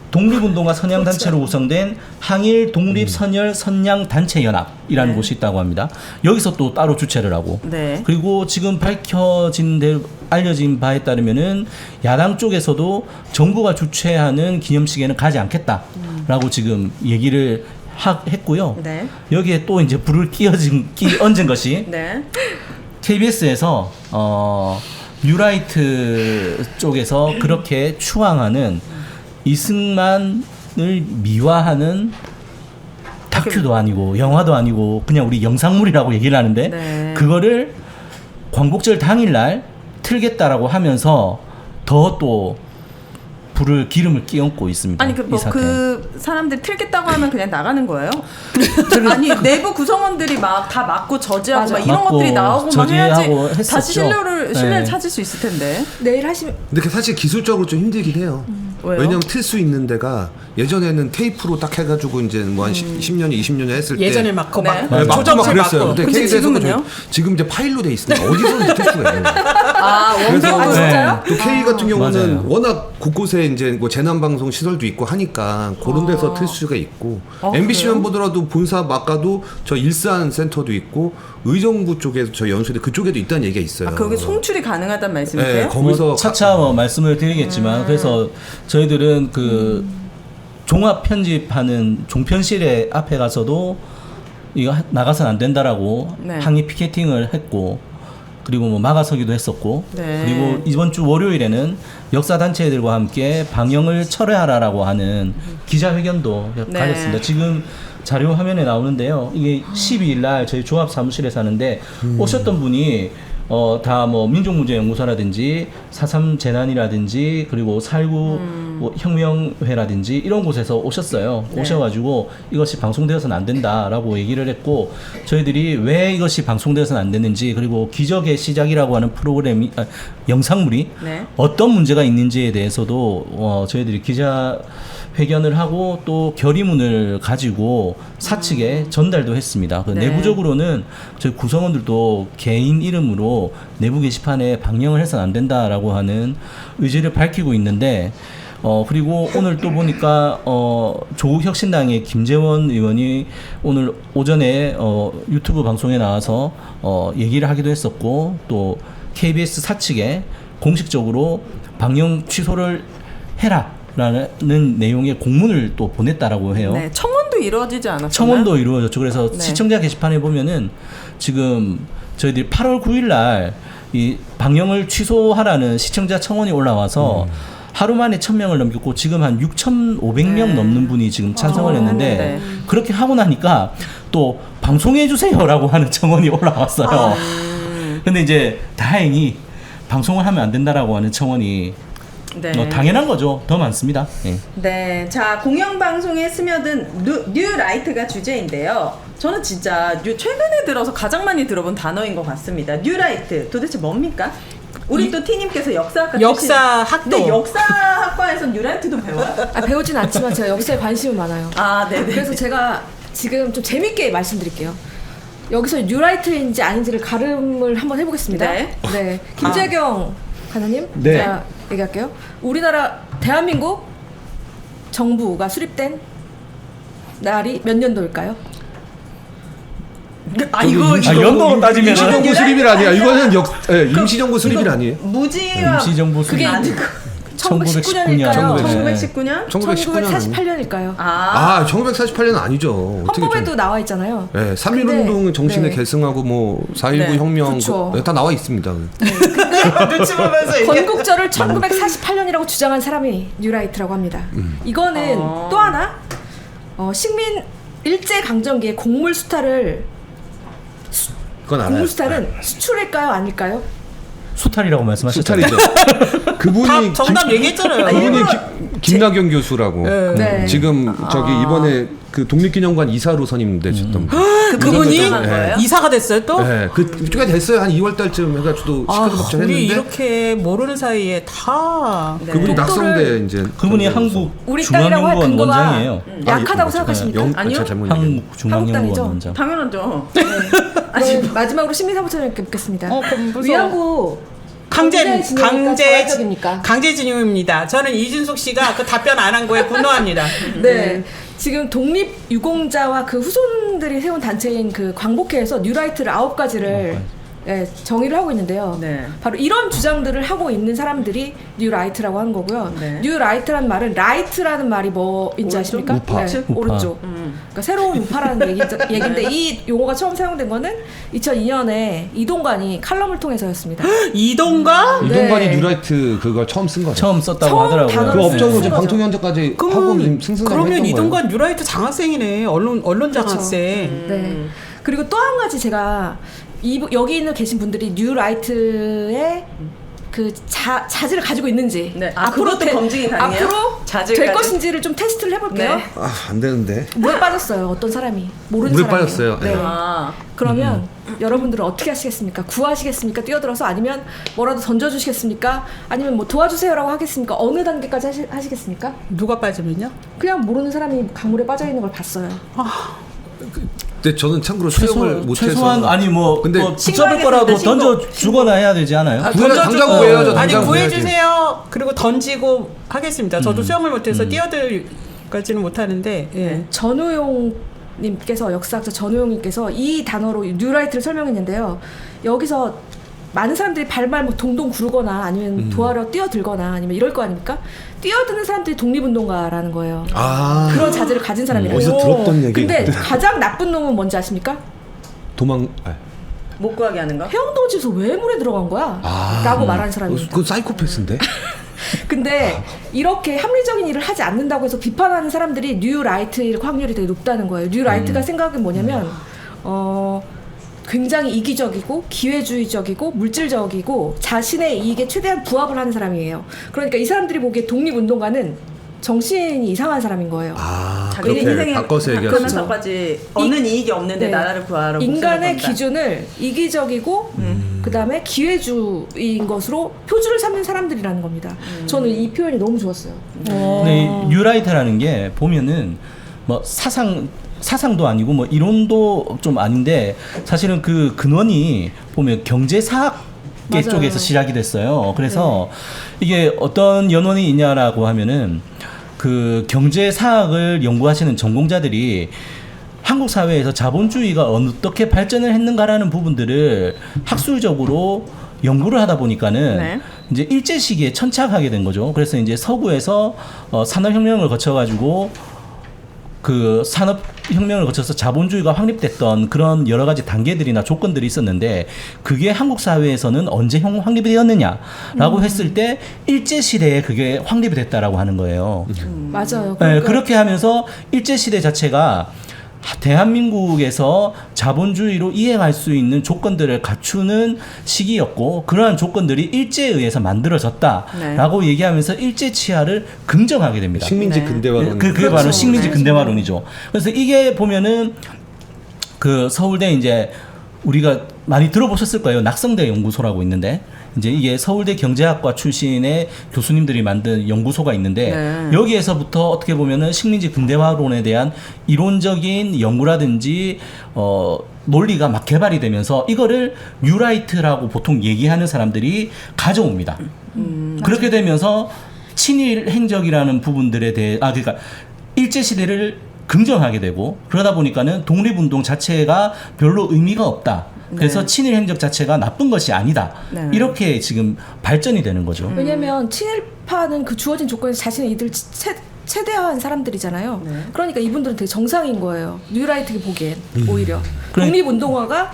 독립운동가 선양단체로 구성된 항일 독립선열 선양단체연합이라는 곳이 있다고 합니다. 여기서 또 따로 주최를 하고 네. 그리고 지금 밝혀진 대로 알려진 바에 따르면은 야당 쪽에서도 정부가 주최하는 기념식에는 가지 않겠다라고 지금 얘기를 했고요. 네. 여기에 또 이제 불을 얹은 것이 네. KBS에서 뉴라이트 쪽에서 그렇게 추앙하는 이승만을 미화하는 다큐도 아니고 영화도 아니고 그냥 우리 영상물이라고 얘기를 하는데 네. 그거를 광복절 당일날 틀겠다라고 하면서 더 또 기름을 끼얹고 있습니다. 아니 이 사태. 그 사람들 틀겠다고 하면 그냥 나가는 거예요? 아니 내부 구성원들이 막 다 맞고 저지하고 막 이런 맞고 것들이 나오고 막 해야지 저지하고 했었죠. 다시 신뢰를 네. 찾을 수 있을 텐데. 내일 하시면 근데 사실 기술적으로 좀 힘들긴 해요. 왜요? 왜냐면 틀 수 있는 데가 예전에는 테이프로 딱 해가지고 이제 뭐 한 10년, 20년 했을 때 예전에 막 그거 네. 막 네, 막 조정실 그랬어요. 맞고. 근데 근데 KBS에서는 지금은요? 지금 이제 파일로 돼 있으니까 어디서든 틀 수가 있는 거예요. 원격 아, 진짜요? 또 K 같은 경우는 맞아요. 워낙 곳곳에 이제 뭐 재난 방송 시설도 있고 하니까 그런 데서 틀 수가 있고 MBC만 보더라도 본사 막가도 저 일산 센터도 있고 의정부 쪽에서 저 연수대 그쪽에도 있다는 얘기가 있어요. 거기 송출이 가능하다는 말씀이세요? 네, 거기서 차차 말씀을 드리겠지만 그래서 저희들은 그 종합 편집하는 종편실에 앞에 가서도 이거 나가서는 안 된다라고 네. 항의 피켓팅을 했고 그리고 뭐 막아서기도 했었고 네. 그리고 이번 주 월요일에는 역사 단체들과 함께 방영을 철회하라라고 하는 기자회견도 네. 가졌습니다. 지금 자료 화면에 나오는데요. 이게 12일 날 저희 조합 사무실에서 하는데 오셨던 분이 다 뭐 민족문제연구소라든지 4.3 재난이라든지 그리고 4.19 뭐 혁명회라든지 이런 곳에서 오셨어요. 네. 오셔가지고 이것이 방송되어서는 안 된다라고 얘기를 했고 저희들이 왜 이것이 방송되어서는 안 되는지 그리고 기적의 시작이라고 하는 프로그램이 영상물이 네. 어떤 문제가 있는지에 대해서도 저희들이 기자회견을 하고 또 결의문을 가지고 사측에 전달도 했습니다. 그 네. 내부적으로는 저희 구성원들도 개인 이름으로 내부 게시판에 방영을 해서는 안 된다라고 하는 의지를 밝히고 있는데 그리고 오늘 또 보니까 조국 혁신당의 김재원 의원이 오늘 오전에 유튜브 방송에 나와서 얘기를 하기도 했었고 또 KBS 사측에 공식적으로 방영 취소를 해라라는 내용의 공문을 또 보냈다라고 해요. 네, 청원도 이루어지지 않았나요? 청원도 이루어졌죠. 그래서 네. 시청자 게시판에 보면은 지금 저희들이 8월 9일 날 이 방영을 취소하라는 시청자 청원이 올라와서 하루 만에 1,000명을 넘겼고 지금 한 6,500명 네. 넘는 분이 지금 찬성을 했는데 네. 그렇게 하고 나니까 또 방송해 주세요라고 하는 청원이 올라왔어요. 근데 이제 다행히 방송을 하면 안 된다라고 하는 청원이 네. 당연한 거죠. 더 많습니다. 예. 네, 자 공영방송에 스며든 뉴라이트가 주제인데요. 저는 진짜 최근에 들어서 가장 많이 들어본 단어인 것 같습니다. 뉴라이트 도대체 뭡니까? 우리 또 티님께서 역사학과 역사학도. 네, 역사학과에서 뉴라이트도 배워요? 배우진 않지만 제가 역사에 관심이 많아요. 아, 네네. 그래서 제가 지금 좀 재밌게 말씀드릴게요. 여기서 뉴라이트인지 아닌지를 가름을 한번 해보겠습니다. 네. 김재경 간사님, 네. 제가 얘기할게요. 우리나라 대한민국 정부가 수립된 날이 몇 년도일까요? 연도로 따지면 임시정부 수립일 아니야. 이거는 임시정부 수립일 아니에요. 무지와 임시정부 수립 그게 아니고 1919년일까요? 1919년? 1948년일까요? 아, 1948년 아니죠. 헌법에도 나와 있잖아요. 네, 3.1운동 정신에 네. 계승하고 뭐 4.19 네. 혁명 그쵸. 다 나와 있습니다. 눈치 보면서 건국절을 1948년이라고 주장한 사람이 뉴라이트라고 합니다. 이거는 또 하나 식민 일제 강점기에 곡물 수탈을 그건 알아요. 곡물 수탈은 수출일까요, 아닐까요? 수탈이라고 말씀하셨죠. 수탈이죠. 그분이 다 정답 얘기했잖아요. 그분이 김나경 교수라고. 네. 지금 저기 이번에 그 독립기념관 이사로 선임되셨던 분. 그분이 결정한 거예요? 이사가 됐어요 또? 네, 그쪽에 됐어요. 한 2월 달쯤 해가지고 시끌벅적 우리 했는데 이렇게 모르는 사이에 다 그분이 낙성대 이제 그분이 한국 우리 땅이라고 할 중앙연구원 근거가 원장이에요. 약하다고 생각하십니까? 아니요. 한국중앙연구원 한국당이죠? 원장. 당연하죠. 그럼 마지막으로 시민사무처를 묻겠습니다. 그럼 무서워. 위안부 강제징용입니다. 저는 이준석 씨가 그 답변 안 한 거에 분노합니다. 네. 지금 독립 유공자와 그 후손들이 세운 단체인 그 광복회에서 뉴라이트를 9가지를 정의를 하고 있는데요. 네. 바로 이런 주장들을 하고 있는 사람들이 뉴라이트라고 하는 거고요. 네. 뉴라이트라는 말은 라이트라는 말이 뭐인지 아십니까? 우파. 네, 우파. 오른쪽. 그러니까 새로운 우파라는 얘기인데 이 용어가 처음 사용된 거는 2002년에 이동관이 칼럼을 통해서였습니다. 이동가? 이동관이 네. 뉴라이트 그걸 처음 쓴 거죠. 처음 썼다고 처음 하더라고요. 단어를 그 쓴 업적으로 지금 거죠. 방통위원장까지 하고 지금 승승장구 그러면 했던 이동관 뉴라이트 장학생이네. 언론 장학생. 네. 그리고 또 한 가지 제가 여기 있는 계신 분들이 뉴라이트의 그 자질을 가지고 있는지 네. 그것도 검증이 가능해요? 앞으로 될 자질까지? 것인지를 좀 테스트를 해볼게요. 네. 안 되는데. 물에 빠졌어요. 어떤 사람이 모르는 물에 사람이. 빠졌어요. 네. 아. 그러면 여러분들은 어떻게 하시겠습니까? 구하시겠습니까? 뛰어들어서 아니면 뭐라도 던져주시겠습니까? 아니면 뭐 도와주세요라고 하겠습니까? 어느 단계까지 하시겠습니까? 누가 빠지면요? 그냥 모르는 사람이 강물에 빠져 있는 걸 봤어요. 근데 저는 참고로 수영을 못해서 최소한 아니 뭐, 근데 뭐 붙잡을 거라도 신고. 던져 주거나 해야 되지 않아요? 당장 구해야죠. 아니 당장 구해주세요. 그리고 던지고 하겠습니다. 저도 수영을 못해서 뛰어들까지는 못하는데. 예. 전우용님께서 역사학자 전우용님께서 이 단어로 뉴라이트를 설명했는데요. 여기서 많은 사람들이 발발 뭐 동동 구르거나 아니면 도하러 뛰어들거나 아니면 이럴 거 아닙니까? 뛰어드는 사람들이 독립운동가라는 거예요. 아, 그런 자질을 가진 사람이라요. 어디서 들었던 얘기. 근데 가장 나쁜 놈은 뭔지 아십니까? 못 구하게 하는 거? 해운동지에서 왜 물에 들어간 거야? 라고 말하는 사람입니다. 그건 사이코패스인데. 근데 이렇게 합리적인 일을 하지 않는다고 해서 비판하는 사람들이 뉴라이트일 확률이 되게 높다는 거예요. 뉴라이트가 생각은 뭐냐면 굉장히 이기적이고 기회주의적이고 물질적이고 자신의 이익에 최대한 부합을 하는 사람이에요. 그러니까 이 사람들이 보기에 독립운동가는 정신이 이상한 사람인 거예요. 아, 자기 그렇게 인생에 바꿔서 얘기하시죠. 그러면서까지 얻는 이익이 없는데 네. 나라를 구하러 인간의 목숨을 건다. 기준을 이기적이고 그다음에 기회주의인 것으로 표준을 삼는 사람들이라는 겁니다. 저는 이 표현이 너무 좋았어요. 근데 이 뉴라이트라는 게 보면은 뭐 사상도 아니고 뭐 이론도 좀 아닌데 사실은 그 근원이 보면 경제사학 맞아요. 쪽에서 시작이 됐어요. 그래서 이게 어떤 연원이 있냐라고 하면은 그 경제사학을 연구하시는 전공자들이 한국 사회에서 자본주의가 어떻게 발전을 했는가라는 부분들을 학술적으로 연구를 하다 보니까는 네. 이제 일제 시기에 천착하게 된 거죠. 그래서 이제 서구에서 산업혁명을 거쳐가지고 그 산업혁명을 거쳐서 자본주의가 확립됐던 그런 여러 가지 단계들이나 조건들이 있었는데 그게 한국 사회에서는 언제 확립이 되었느냐라고 했을 때 일제시대에 그게 확립이 됐다라고 하는 거예요. 맞아요. 네, 그렇게 하면서 일제시대 자체가 대한민국에서 자본주의로 이행할 수 있는 조건들을 갖추는 시기였고 그러한 조건들이 일제에 의해서 만들어졌다라고 얘기하면서 일제 치하를 긍정하게 됩니다. 식민지 근대화론. 그게 바로 식민지 근대화론이죠. 그래서 이게 보면은 그 서울대 이제 우리가 많이 들어보셨을 거예요. 낙성대 연구소라고 있는데 이제 이게 서울대 경제학과 출신의 교수님들이 만든 연구소가 있는데 여기에서부터 어떻게 보면은 식민지 근대화론에 대한 이론적인 연구라든지 논리가 막 개발이 되면서 이거를 뉴라이트라고 보통 얘기하는 사람들이 가져옵니다. 그렇게 되면서 친일 행적이라는 부분들에 대해 그러니까 일제 시대를 긍정하게 되고 그러다 보니까는 독립운동 자체가 별로 의미가 없다. 그래서 친일 행적 자체가 나쁜 것이 아니다. 이렇게 지금 발전이 되는 거죠. 왜냐면 친일파는 그 주어진 조건에서 자신의 이득을 최대화한 사람들이잖아요. 그러니까 이분들은 되게 정상인 거예요. 뉴라이트가 보기엔 오히려 독립운동화가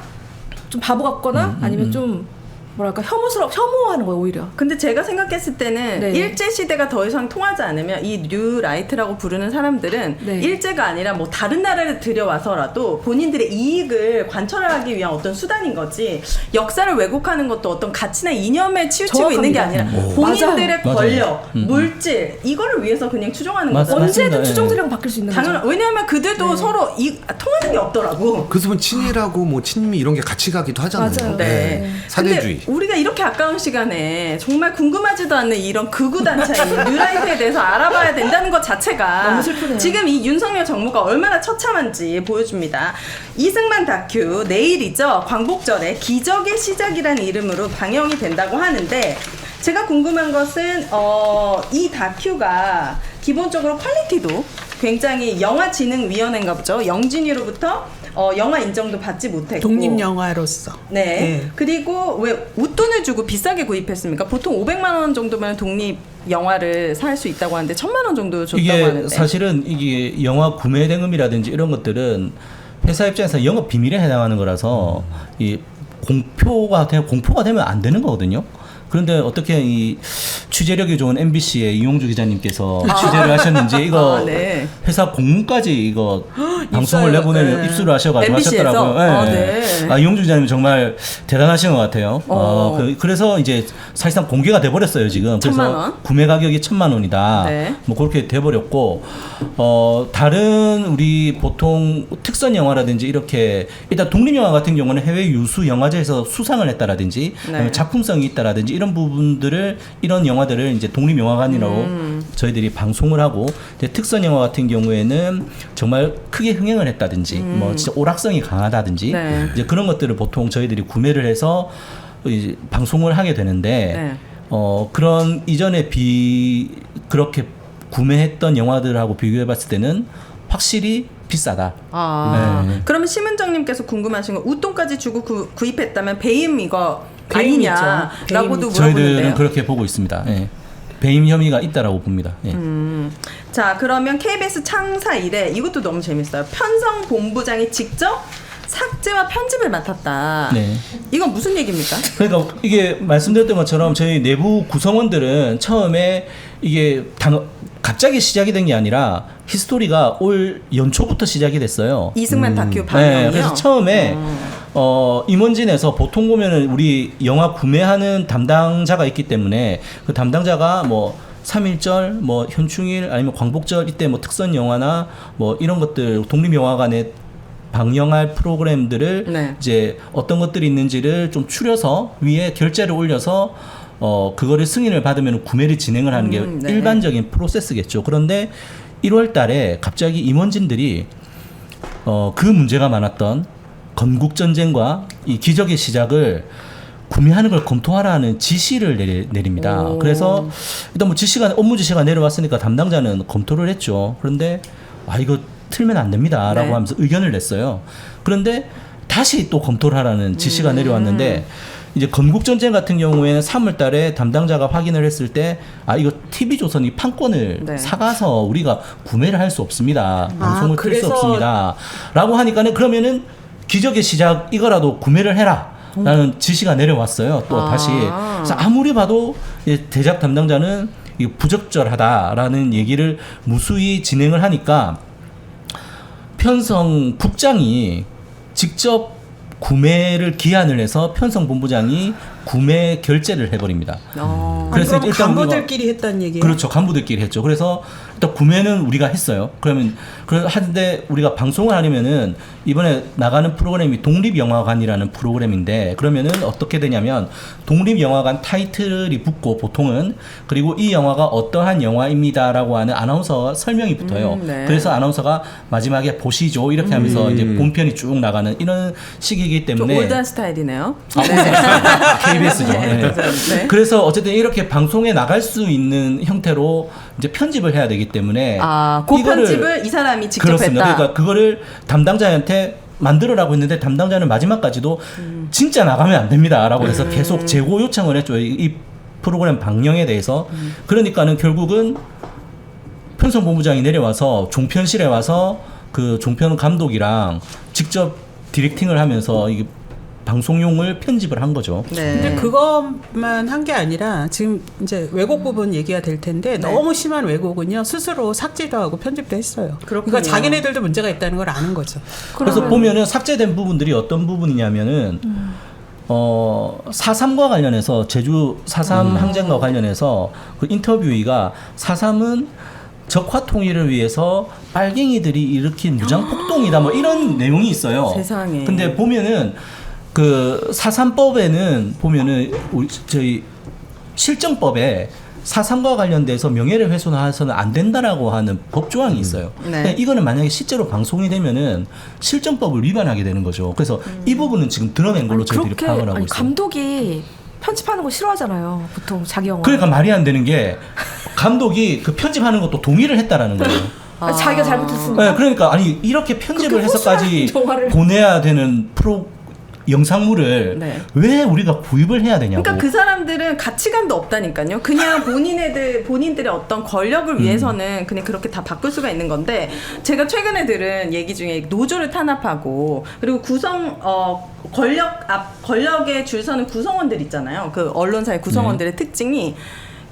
좀 바보 같거나 아니면 좀 뭐랄까 혐오하는 거예요 오히려. 근데 제가 생각했을 때는 일제 시대가 더 이상 통하지 않으면 이 뉴라이트라고 부르는 사람들은 일제가 아니라 뭐 다른 나라를 들여와서라도 본인들의 이익을 관철하기 위한 어떤 수단인 거지 역사를 왜곡하는 것도 어떤 가치나 이념에 치우치고 있는 게 아니라 본인들의 권력, 물질 이거를 위해서 그냥 추종하는 거죠. 언제든 추종세력은 바뀔 수 있는 거죠. 왜냐하면 그들도 서로 통하는 게 없더라고. 그래서 친일하고 뭐 친미 이런 게 같이 가기도 하잖아요. 맞아요. 네. 사대주의. 우리가 이렇게 아까운 시간에 정말 궁금하지도 않는 이런 극우 단체인 뉴라이트에 대해서 알아봐야 된다는 것 자체가 너무 슬프네요. 지금 이 윤석열 정부가 얼마나 처참한지 보여줍니다. 이승만 다큐 내일이죠. 광복절에 기적의 시작이라는 이름으로 방영이 된다고 하는데 제가 궁금한 것은 이 다큐가 기본적으로 퀄리티도 굉장히 영화진흥위원회인가 보죠. 영진위로부터 영화 인정도 받지 못했고 독립 영화로서. 네. 그리고 왜 웃돈을 주고 비싸게 구입했습니까? 보통 500만 원 정도면 독립 영화를 살 수 있다고 하는데 1,000만 원 정도 줬다고 이게 하는데 사실은 이게 영화 구매 대금이라든지 이런 것들은 회사 입장에서 영업 비밀에 해당하는 거라서 이 공포가 되면 안 되는 거거든요. 그런데 어떻게 이 취재력이 좋은 MBC의 이용주 기자님께서 취재를 하셨는지 이거 회사 공문까지 이거 방송을 내보내면 입수를 하셔가지고 MBC에서? 하셨더라고요. 이용주 기자님 정말 대단하신 것 같아요. 그래서 이제 사실상 공개가 돼버렸어요 지금. 그래서 1,000만 원? 구매 가격이 1,000만 원이다. 뭐 그렇게 돼버렸고 다른 우리 보통 특선 영화라든지 이렇게 일단 독립 영화 같은 경우는 해외 유수 영화제에서 수상을 했다라든지 아니면 작품성이 있다라든지 이런 부분들을 이런 영화들을 이제 독립영화관이라고 저희들이 방송을 하고 이제 특선 영화 같은 경우에는 정말 크게 흥행을 했다든지 뭐 진짜 오락성이 강하다든지 이제 그런 것들을 보통 저희들이 구매를 해서 이제 방송을 하게 되는데 그런 이전에 그렇게 구매했던 영화들하고 비교해봤을 때는 확실히 비싸다. 그러면 심은정님께서 궁금하신 건 웃돈까지 주고 구입했다면 배임 이거 아니냐라고도 물어보는데요. 저희들은 그렇게 보고 있습니다. 배임 혐의가 있다라고 봅니다. 자, 그러면 KBS 창사 이래 이것도 너무 재밌어요. 편성 본부장이 직접 삭제와 편집을 맡았다. 이건 무슨 얘기입니까? 그러니까 이게 말씀드렸던 것처럼 저희 내부 구성원들은 처음에 이게 갑자기 시작이 된 게 아니라 히스토리가 올 연초부터 시작이 됐어요. 이승만 다큐 방영이요? 그래서 처음에 임원진에서 보통 보면은 우리 영화 구매하는 담당자가 있기 때문에 그 담당자가 뭐 3.1절, 뭐 현충일 아니면 광복절 이때 뭐 특선 영화나 뭐 이런 것들 독립영화관에 방영할 프로그램들을 이제 어떤 것들이 있는지를 좀 추려서 위에 결제를 올려서 그거를 승인을 받으면 구매를 진행을 하는 게 일반적인 프로세스겠죠. 그런데 1월 달에 갑자기 임원진들이 그 문제가 많았던 건국전쟁과 이 기적의 시작을 구매하는 걸 검토하라는 지시를 내립니다. 그래서 일단 뭐 업무 지시가 내려왔으니까 담당자는 검토를 했죠. 그런데 이거 틀면 안 됩니다 라고 하면서 의견을 냈어요. 그런데 다시 또 검토를 하라는 지시가 내려왔는데 이제 건국전쟁 같은 경우에는 3월 달에 담당자가 확인을 했을 때 이거 TV조선이 판권을 사가서 우리가 구매를 할 수 없습니다. 방송을 틀 수 없습니다. 라고 하니까는 그러면은 기적의 시작 이거라도 구매를 해라 라는 지시가 내려왔어요. 또 다시. 그래서 아무리 봐도 제작 담당자는 이거 부적절하다라는 얘기를 무수히 진행을 하니까 편성 국장이 직접 구매를 기한을 해서 편성 본부장이 구매 결제를 해버립니다. 그래서 그럼 일단 간부들끼리 했다는 얘기예요? 그렇죠. 간부들끼리 했죠. 그래서 일단 구매는 우리가 했어요. 그러면 하는데 우리가 방송을 하려면은 이번에 나가는 프로그램이 독립영화관이라는 프로그램인데 그러면은 어떻게 되냐면 독립영화관 타이틀이 붙고 보통은 그리고 이 영화가 어떠한 영화입니다라고 하는 아나운서 설명이 붙어요. 네. 그래서 아나운서가 마지막에 보시죠 이렇게 하면서 이제 본편이 쭉 나가는 이런 식이기 좀 때문에 올드한 스타일이네요. KBS죠. 네. 네. 그래서 어쨌든 이렇게 방송에 나갈 수 있는 형태로 이제 편집을 해야 되기 때문에 그 이거를- 편집을 이 사람이 직접 그렇습니다. 했다. 그러니까 그거를 담당자한테 만들으라고 했는데 담당자는 마지막까지도 진짜 나가면 안 됩니다라고 해서 계속 재고 요청을 했죠. 이 프로그램 방영에 대해서. 그러니까는 결국은 편성본부장이 내려와서 종편실에 와서 그 종편 감독이랑 직접 디렉팅을 하면서 이게 방송용을 편집을 한 거죠. 네. 근데 그것만 한 게 아니라 지금 이제 왜곡 부분 얘기가 될 텐데 너무 심한 왜곡은요 스스로 삭제도 하고 편집도 했어요. 그렇군요. 그러니까 자기네들도 문제가 있다는 걸 아는 거죠. 그래서 보면은 삭제된 부분들이 어떤 부분이냐면은 4.3과 관련해서 제주 4.3 항쟁과 관련해서 그 인터뷰이가 4.3은 적화 통일을 위해서 빨갱이들이 일으킨 무장 폭동이다 뭐 이런 내용이 있어요. 세상에. 근데 보면은 그 4.3법에는 보면은 우리 저희 실정법에 4.3과 관련돼서 명예를 훼손해서는 안 된다라고 하는 법 조항이 있어요. 네. 근데 이거는 만약에 실제로 방송이 되면은 실정법을 위반하게 되는 거죠. 그래서 이 부분은 지금 드러낸 걸로 저희들이 그렇게 파악을 하고 아니, 있어요. 감독이 편집하는 거 싫어하잖아요. 보통 자기 영화. 그러니까 말이 안 되는 게 감독이 그 편집하는 것도 동의를 했다라는 거예요. 자기가 잘못했으니까. 네, 그러니까 아니 이렇게 편집을 그렇게 해서까지 호소하는 영화를. 보내야 되는 영상물을 네. 왜 우리가 구입을 해야 되냐고. 그러니까 그 사람들은 가치관도 없다니까요. 그냥 본인들의 어떤 권력을 위해서는 그냥 그렇게 다 바꿀 수가 있는 건데 제가 최근에 들은 얘기 중에 노조를 탄압하고 그리고 권력에 줄 서는 구성원들 있잖아요. 그 언론사의 구성원들의 특징이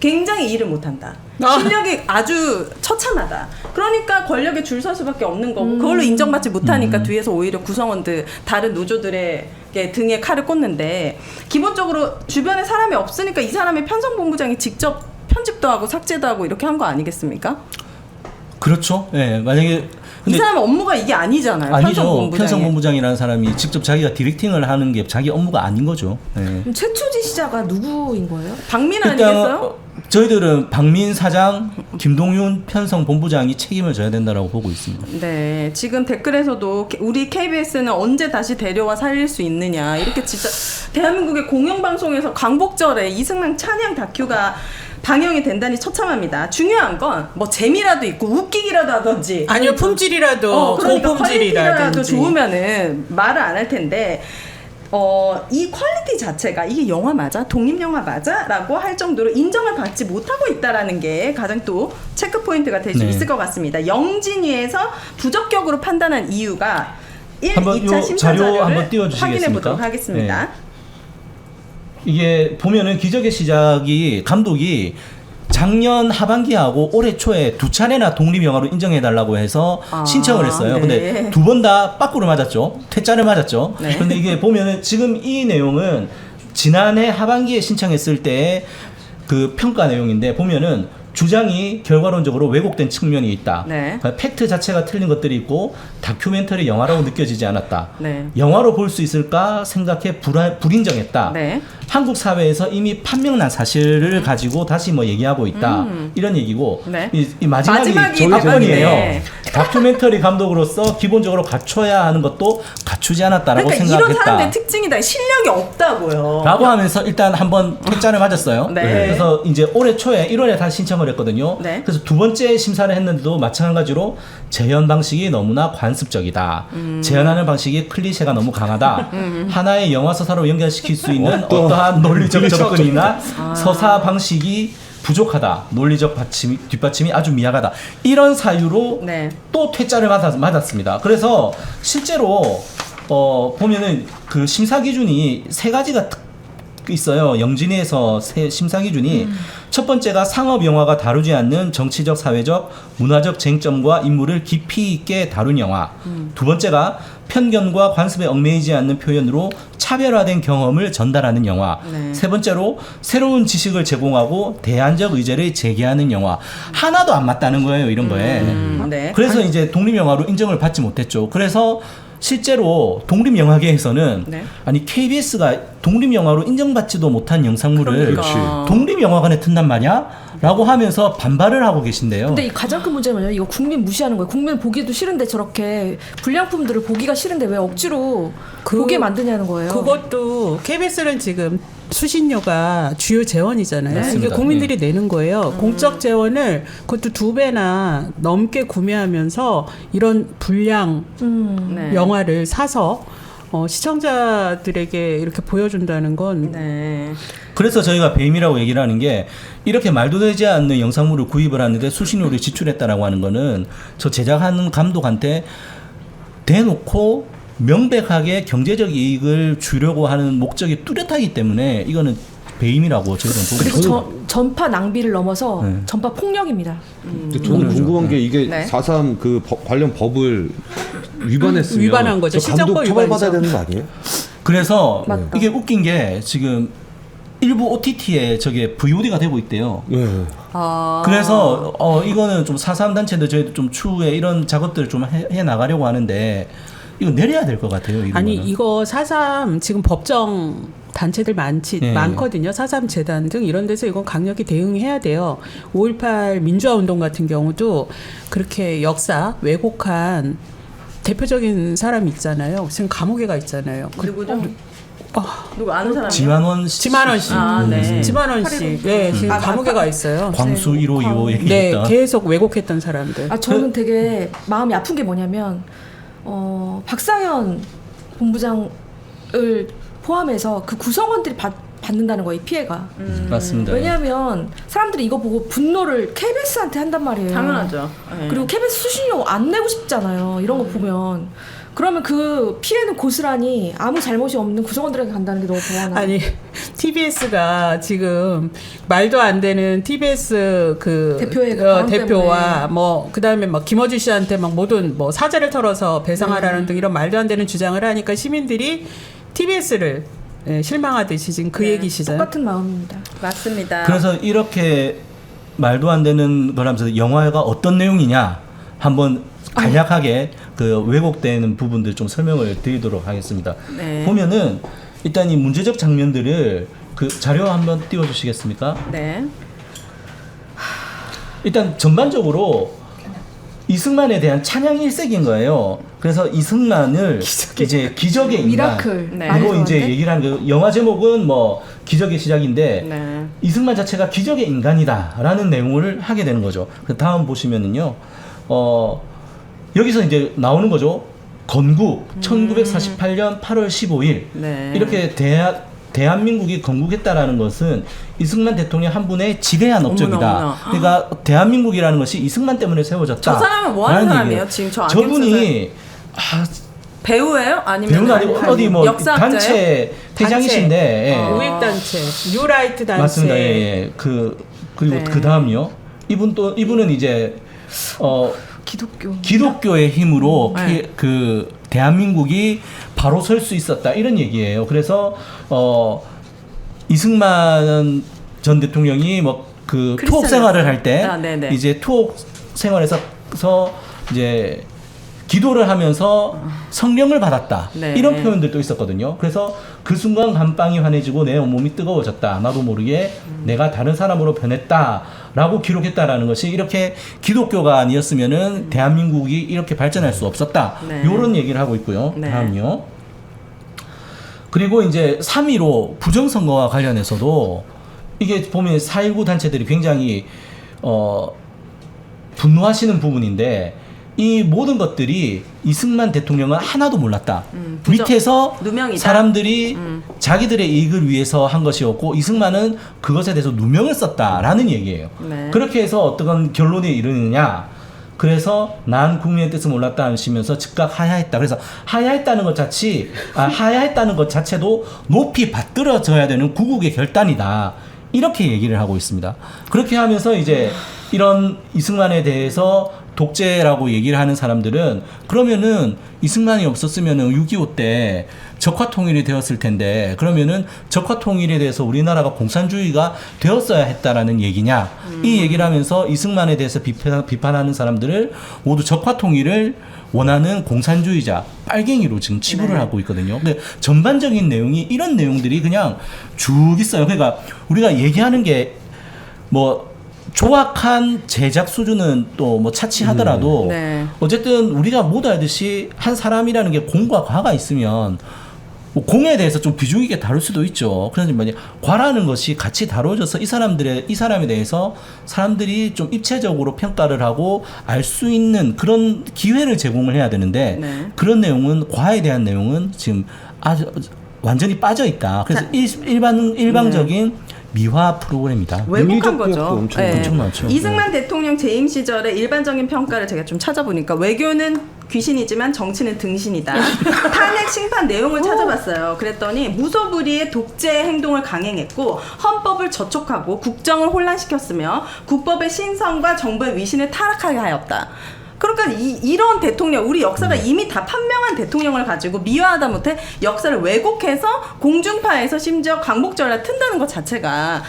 굉장히 일을 못한다. 실력이 아주 처참하다. 그러니까 권력에 줄 설 수밖에 없는 거고 그걸로 인정받지 못하니까 뒤에서 오히려 구성원들 다른 노조들에게 등에 칼을 꽂는데 기본적으로 주변에 사람이 없으니까 이 사람의 편성본부장이 직접 편집도 하고 삭제도 하고 이렇게 한 거 아니겠습니까? 그렇죠. 예, 만약에 이 사람 업무가 이게 아니잖아요. 아니죠. 편성본부장이라는 사람이 직접 자기가 디렉팅을 하는 게 자기 업무가 아닌 거죠. 예. 그럼 최초 지시자가 누구인 거예요? 박민 아니겠어요? 저희들은 박민 사장, 김동윤 편성본부장이 책임을 져야 된다라고 보고 있습니다. 네, 지금 댓글에서도 우리 KBS는 언제 다시 데려와 살릴 수 있느냐 이렇게 진짜 대한민국의 공영방송에서 광복절에 이승만 찬양 다큐가 방영이 된다니 처참합니다. 중요한 건 뭐 재미라도 있고 웃기기라도 하든지 아니요 품질이라도 그러니까 퀄리티라도 고품질이라든지 좋으면은 말을 안 할 텐데 이 퀄리티 자체가 이게 영화 맞아? 독립영화 맞아? 라고 할 정도로 인정을 받지 못하고 있다라는 게 가장 또 체크 포인트가 될 수 있을 것 같습니다. 영진위에서 부적격으로 판단한 이유가 2차 심사 자료 한번 자료를 띄워주시겠습니까? 확인해 보도록 하겠습니다. 네. 이게 보면은 기적의 시작이 감독이 작년 하반기하고 올해 초에 두 차례나 독립영화로 인정해달라고 해서 신청을 했어요. 네. 근데 두 번 다 빠꾸를 맞았죠. 퇴짜를 맞았죠. 네. 근데 이게 보면은 지금 이 내용은 지난해 하반기에 신청했을 때 그 평가 내용인데 보면은 주장이 결과론적으로 왜곡된 측면이 있다. 네. 그러니까 팩트 자체가 틀린 것들이 있고 다큐멘터리 영화라고 느껴지지 않았다. 네. 영화로 볼 수 있을까 생각해 불인정했다. 네. 한국 사회에서 이미 판명난 사실을 가지고 다시 뭐 얘기하고 있다. 이런 얘기고 네. 이 마지막이 마지막이 답변이에요. 답변이네. 다큐멘터리 감독으로서 기본적으로 갖춰야 하는 것도 갖추지 않았다라고 그러니까 생각했다. 이런 사람들의 특징이다. 실력이 없다고요. 라고 하면서 일단 한번 퇴짜를 맞았어요. 네. 그래서 이제 올해 초에 1월에 다시 신청을 했거든요. 네. 그래서 두 번째 심사를 했는데도 마찬가지로 재현 방식이 너무나 관습적이다. 재현하는 방식이 클리셰가 너무 강하다. 하나의 영화 서사로 연결시킬 수 있는 어떠한 논리적 접근이나 서사 방식이 부족하다. 논리적 뒷받침이 아주 미약하다. 이런 사유로 네. 또 퇴짜를 맞았습니다. 그래서 실제로 보면은 그 심사 기준이 세 가지가 있어요. 영진에서 심사 기준이 첫 번째가 상업 영화가 다루지 않는 정치적, 사회적, 문화적 쟁점과 인물을 깊이 있게 다룬 영화. 두 번째가 편견과 관습에 얽매이지 않는 표현으로 차별화된 경험을 전달하는 영화. 네. 세 번째로 새로운 지식을 제공하고 대안적 의제를 제기하는 영화. 하나도 안 맞다는 거예요, 이런 거에. 네. 그래서 이제 독립영화로 인정을 받지 못했죠. 그래서 실제로 독립영화계에서는 네. 아니 KBS가 독립영화로 인정받지도 못한 영상물을 그러니까. 독립영화관에 튼단 말이야? 라고 하면서 반발을 하고 계신데요. 근데 이 가장 큰 문제는 뭐냐면 이거 국민 무시하는 거예요. 국민 보기도 싫은데 저렇게 불량품들을 보기가 싫은데 왜 억지로 보게 만드냐는 거예요. 그것도 KBS는 지금 수신료가 주요 재원이잖아요. 이게 맞습니다. 국민들이 내는 거예요. 공적 재원을 그것도 2배나 넘게 구매하면서 이런 불량 네. 영화를 사서 시청자들에게 이렇게 보여준다는 건 네. 그래서 저희가 배임이라고 얘기를 하는 게 이렇게 말도 되지 않는 영상물을 구입을 하는데 수신료를 지출했다라고 하는 거는 저 제작하는 감독한테 대놓고 명백하게 경제적 이익을 주려고 하는 목적이 뚜렷하기 때문에 이거는 배임이라고 저희는 보고 그리고 있습니다. 전파 낭비를 넘어서 네. 전파 폭력입니다. 근데 저는 궁금한 게 이게 네. 4.3 그 관련 법을 위반했으면 위반한 거죠. 저 감독 시정법 처벌받아야 위반이죠. 되는 거 아니에요? 그래서 맞다. 이게 웃긴 게 지금 일부 OTT에 저게 VOD가 되고 있대요. 네. 그래서 이거는 좀 4.3 단체들 저희도 좀 추후에 이런 작업들을 좀 해 나가려고 하는데 이거 내려야 될 것 같아요. 아니 이거는. 이거 4.3 지금 법정 단체들 네. 많거든요. 4.3 재단 등 이런 데서 이건 강력히 대응해야 돼요. 5.18 민주화운동 같은 경우도 그렇게 역사 왜곡한 대표적인 사람이 있잖아요. 지금 감옥에 가 있잖아요. 누구죠? 누구 아는 사람이요? 지만원 씨. 지만원 씨. 아, 네. 지만원 씨. 네, 지금 감옥에 가 있어요. 광수 1호 2호 네, 얘기했던. 계속 왜곡했던 사람들. 아 저는 되게 마음이 아픈 게 뭐냐면 박상현 본부장을 포함해서 그 구성원들이 받는다는 거예요, 이 피해가. 맞습니다. 왜냐하면 사람들이 이거 보고 분노를 KBS한테 한단 말이에요. 당연하죠. 네. 그리고 KBS 수신료 안 내고 싶잖아요. 이런 거 보면. 그러면 그 피해는 고스란히 아무 잘못이 없는 구성원들에게 간다는 게 너무 불안해요. 아니 TBS가 지금 말도 안 되는 TBS 그 대표의 발언 대표와 때문에. 뭐 그다음에 막 김어준 씨한테 막 모든 뭐 사죄를 털어서 배상하라는 등 이런 말도 안 되는 주장을 하니까 시민들이 TBS를 실망하듯이 지금 그 얘기시잖아요. 똑같은 마음입니다. 맞습니다. 그래서 이렇게 말도 안 되는 거라면서 영화가 어떤 내용이냐 한번 간략하게 그 왜곡되는 부분들 좀 설명을 드리도록 하겠습니다. 네. 보면은 일단 이 문제적 장면들을 그 자료 한번 띄워주시겠습니까? 네. 일단 전반적으로 이승만에 대한 찬양 일색인 거예요. 그래서 이승만을 이제 기적의 인간 미라클. 네. 많이 그리고 이제 들었는데? 얘기를 하는 그 영화 제목은 뭐 기적의 시작인데 네. 이승만 자체가 기적의 인간이다라는 내용을 하게 되는 거죠. 그 다음 보시면은요, 여기서 이제 나오는 거죠. 건국 1948년 8월 15일 네. 이렇게 대한민국이 건국했다라는 것은 이승만 대통령 한 분의 지대한 업적이다. 어머나. 그러니까 대한민국이라는 것이 이승만 때문에 세워졌다. 저 사람은 뭐 하는 라는 사람이에요? 얘기예요. 지금 저 저분이 배우예요? 아니면 배우는 아니고 어디 뭐 역사학자예요? 단체 회장이신데 예. 우익단체, 뉴라이트 단체. 맞습니다. 예, 예. 그리고 네. 그 다음요. 이분은 이제 기독교의 힘으로 네. 그 대한민국이 바로 설 수 있었다 이런 얘기예요. 그래서 이승만 전 대통령이 뭐 그 투옥 생활을 할 때 아, 네네. 이제 투옥 생활에서 이제 기도를 하면서 성령을 받았다. 네. 이런 표현들도 있었거든요. 그래서 그 순간 감방이 환해지고 내 온몸이 뜨거워졌다. 나도 모르게 내가 다른 사람으로 변했다라고 기록했다라는 것이 이렇게 기독교가 아니었으면은 대한민국이 이렇게 발전할 수 없었다. 네. 이런 얘기를 하고 있고요. 네. 다음요. 그리고 이제 3.15 부정선거와 관련해서도 이게 보면 4.19 단체들이 굉장히 분노하시는 부분인데 이 모든 것들이 이승만 대통령은 하나도 몰랐다. 밑에서 누명이다. 사람들이 자기들의 이익을 위해서 한 것이었고 이승만은 그것에 대해서 누명을 썼다라는 얘기예요. 네. 그렇게 해서 어떤 결론에 이르느냐. 그래서 난 국민의 뜻을 몰랐다 하시면서 즉각 하야했다. 그래서 하야했다는 것 자체도 높이 받들어져야 되는 구국의 결단이다. 이렇게 얘기를 하고 있습니다. 그렇게 하면서 이제 이런 이승만에 대해서 독재라고 얘기를 하는 사람들은 그러면은 이승만이 없었으면은 6.25 때 적화통일이 되었을 텐데 그러면은 적화통일에 대해서 우리나라가 공산주의가 되었어야 했다라는 얘기냐 이 얘기를 하면서 이승만에 대해서 비판하는 사람들을 모두 적화통일을 원하는 공산주의자 빨갱이로 지금 치부를 하고 있거든요. 근데 전반적인 내용이 이런 내용들이 그냥 쭉 있어요. 그러니까 우리가 얘기하는 게 뭐 조악한 제작 수준은 또 뭐 차치하더라도 네. 어쨌든 우리가 모두 알듯이 한 사람이라는 게 공과 과가 있으면 뭐 공에 대해서 좀 비중 있게 다룰 수도 있죠. 그래서 만약 과라는 것이 같이 다뤄져서 이 사람에 대해서 사람들이 좀 입체적으로 평가를 하고 알 수 있는 그런 기회를 제공을 해야 되는데 네. 그런 내용은 과에 대한 내용은 지금 아주 완전히 빠져 있다. 그래서 일방적인 미화 프로그램이다. 왜곡한 거죠. 엄청 네. 많죠. 이승만 대통령 재임 시절의 일반적인 평가를 제가 좀 찾아보니까 외교는 귀신이지만 정치는 등신이다. 탄핵 심판 내용을 찾아봤어요. 그랬더니 무소불위의 독재 행동을 강행했고 헌법을 저촉하고 국정을 혼란시켰으며 국법의 신성과 정부의 위신을 타락하게 하였다. 그러니까 이런 대통령, 우리 역사가 이미 다 판명한 대통령을 가지고 미화하다 못해 역사를 왜곡해서 공중파에서 심지어 광복절날 튼다는 것 자체가,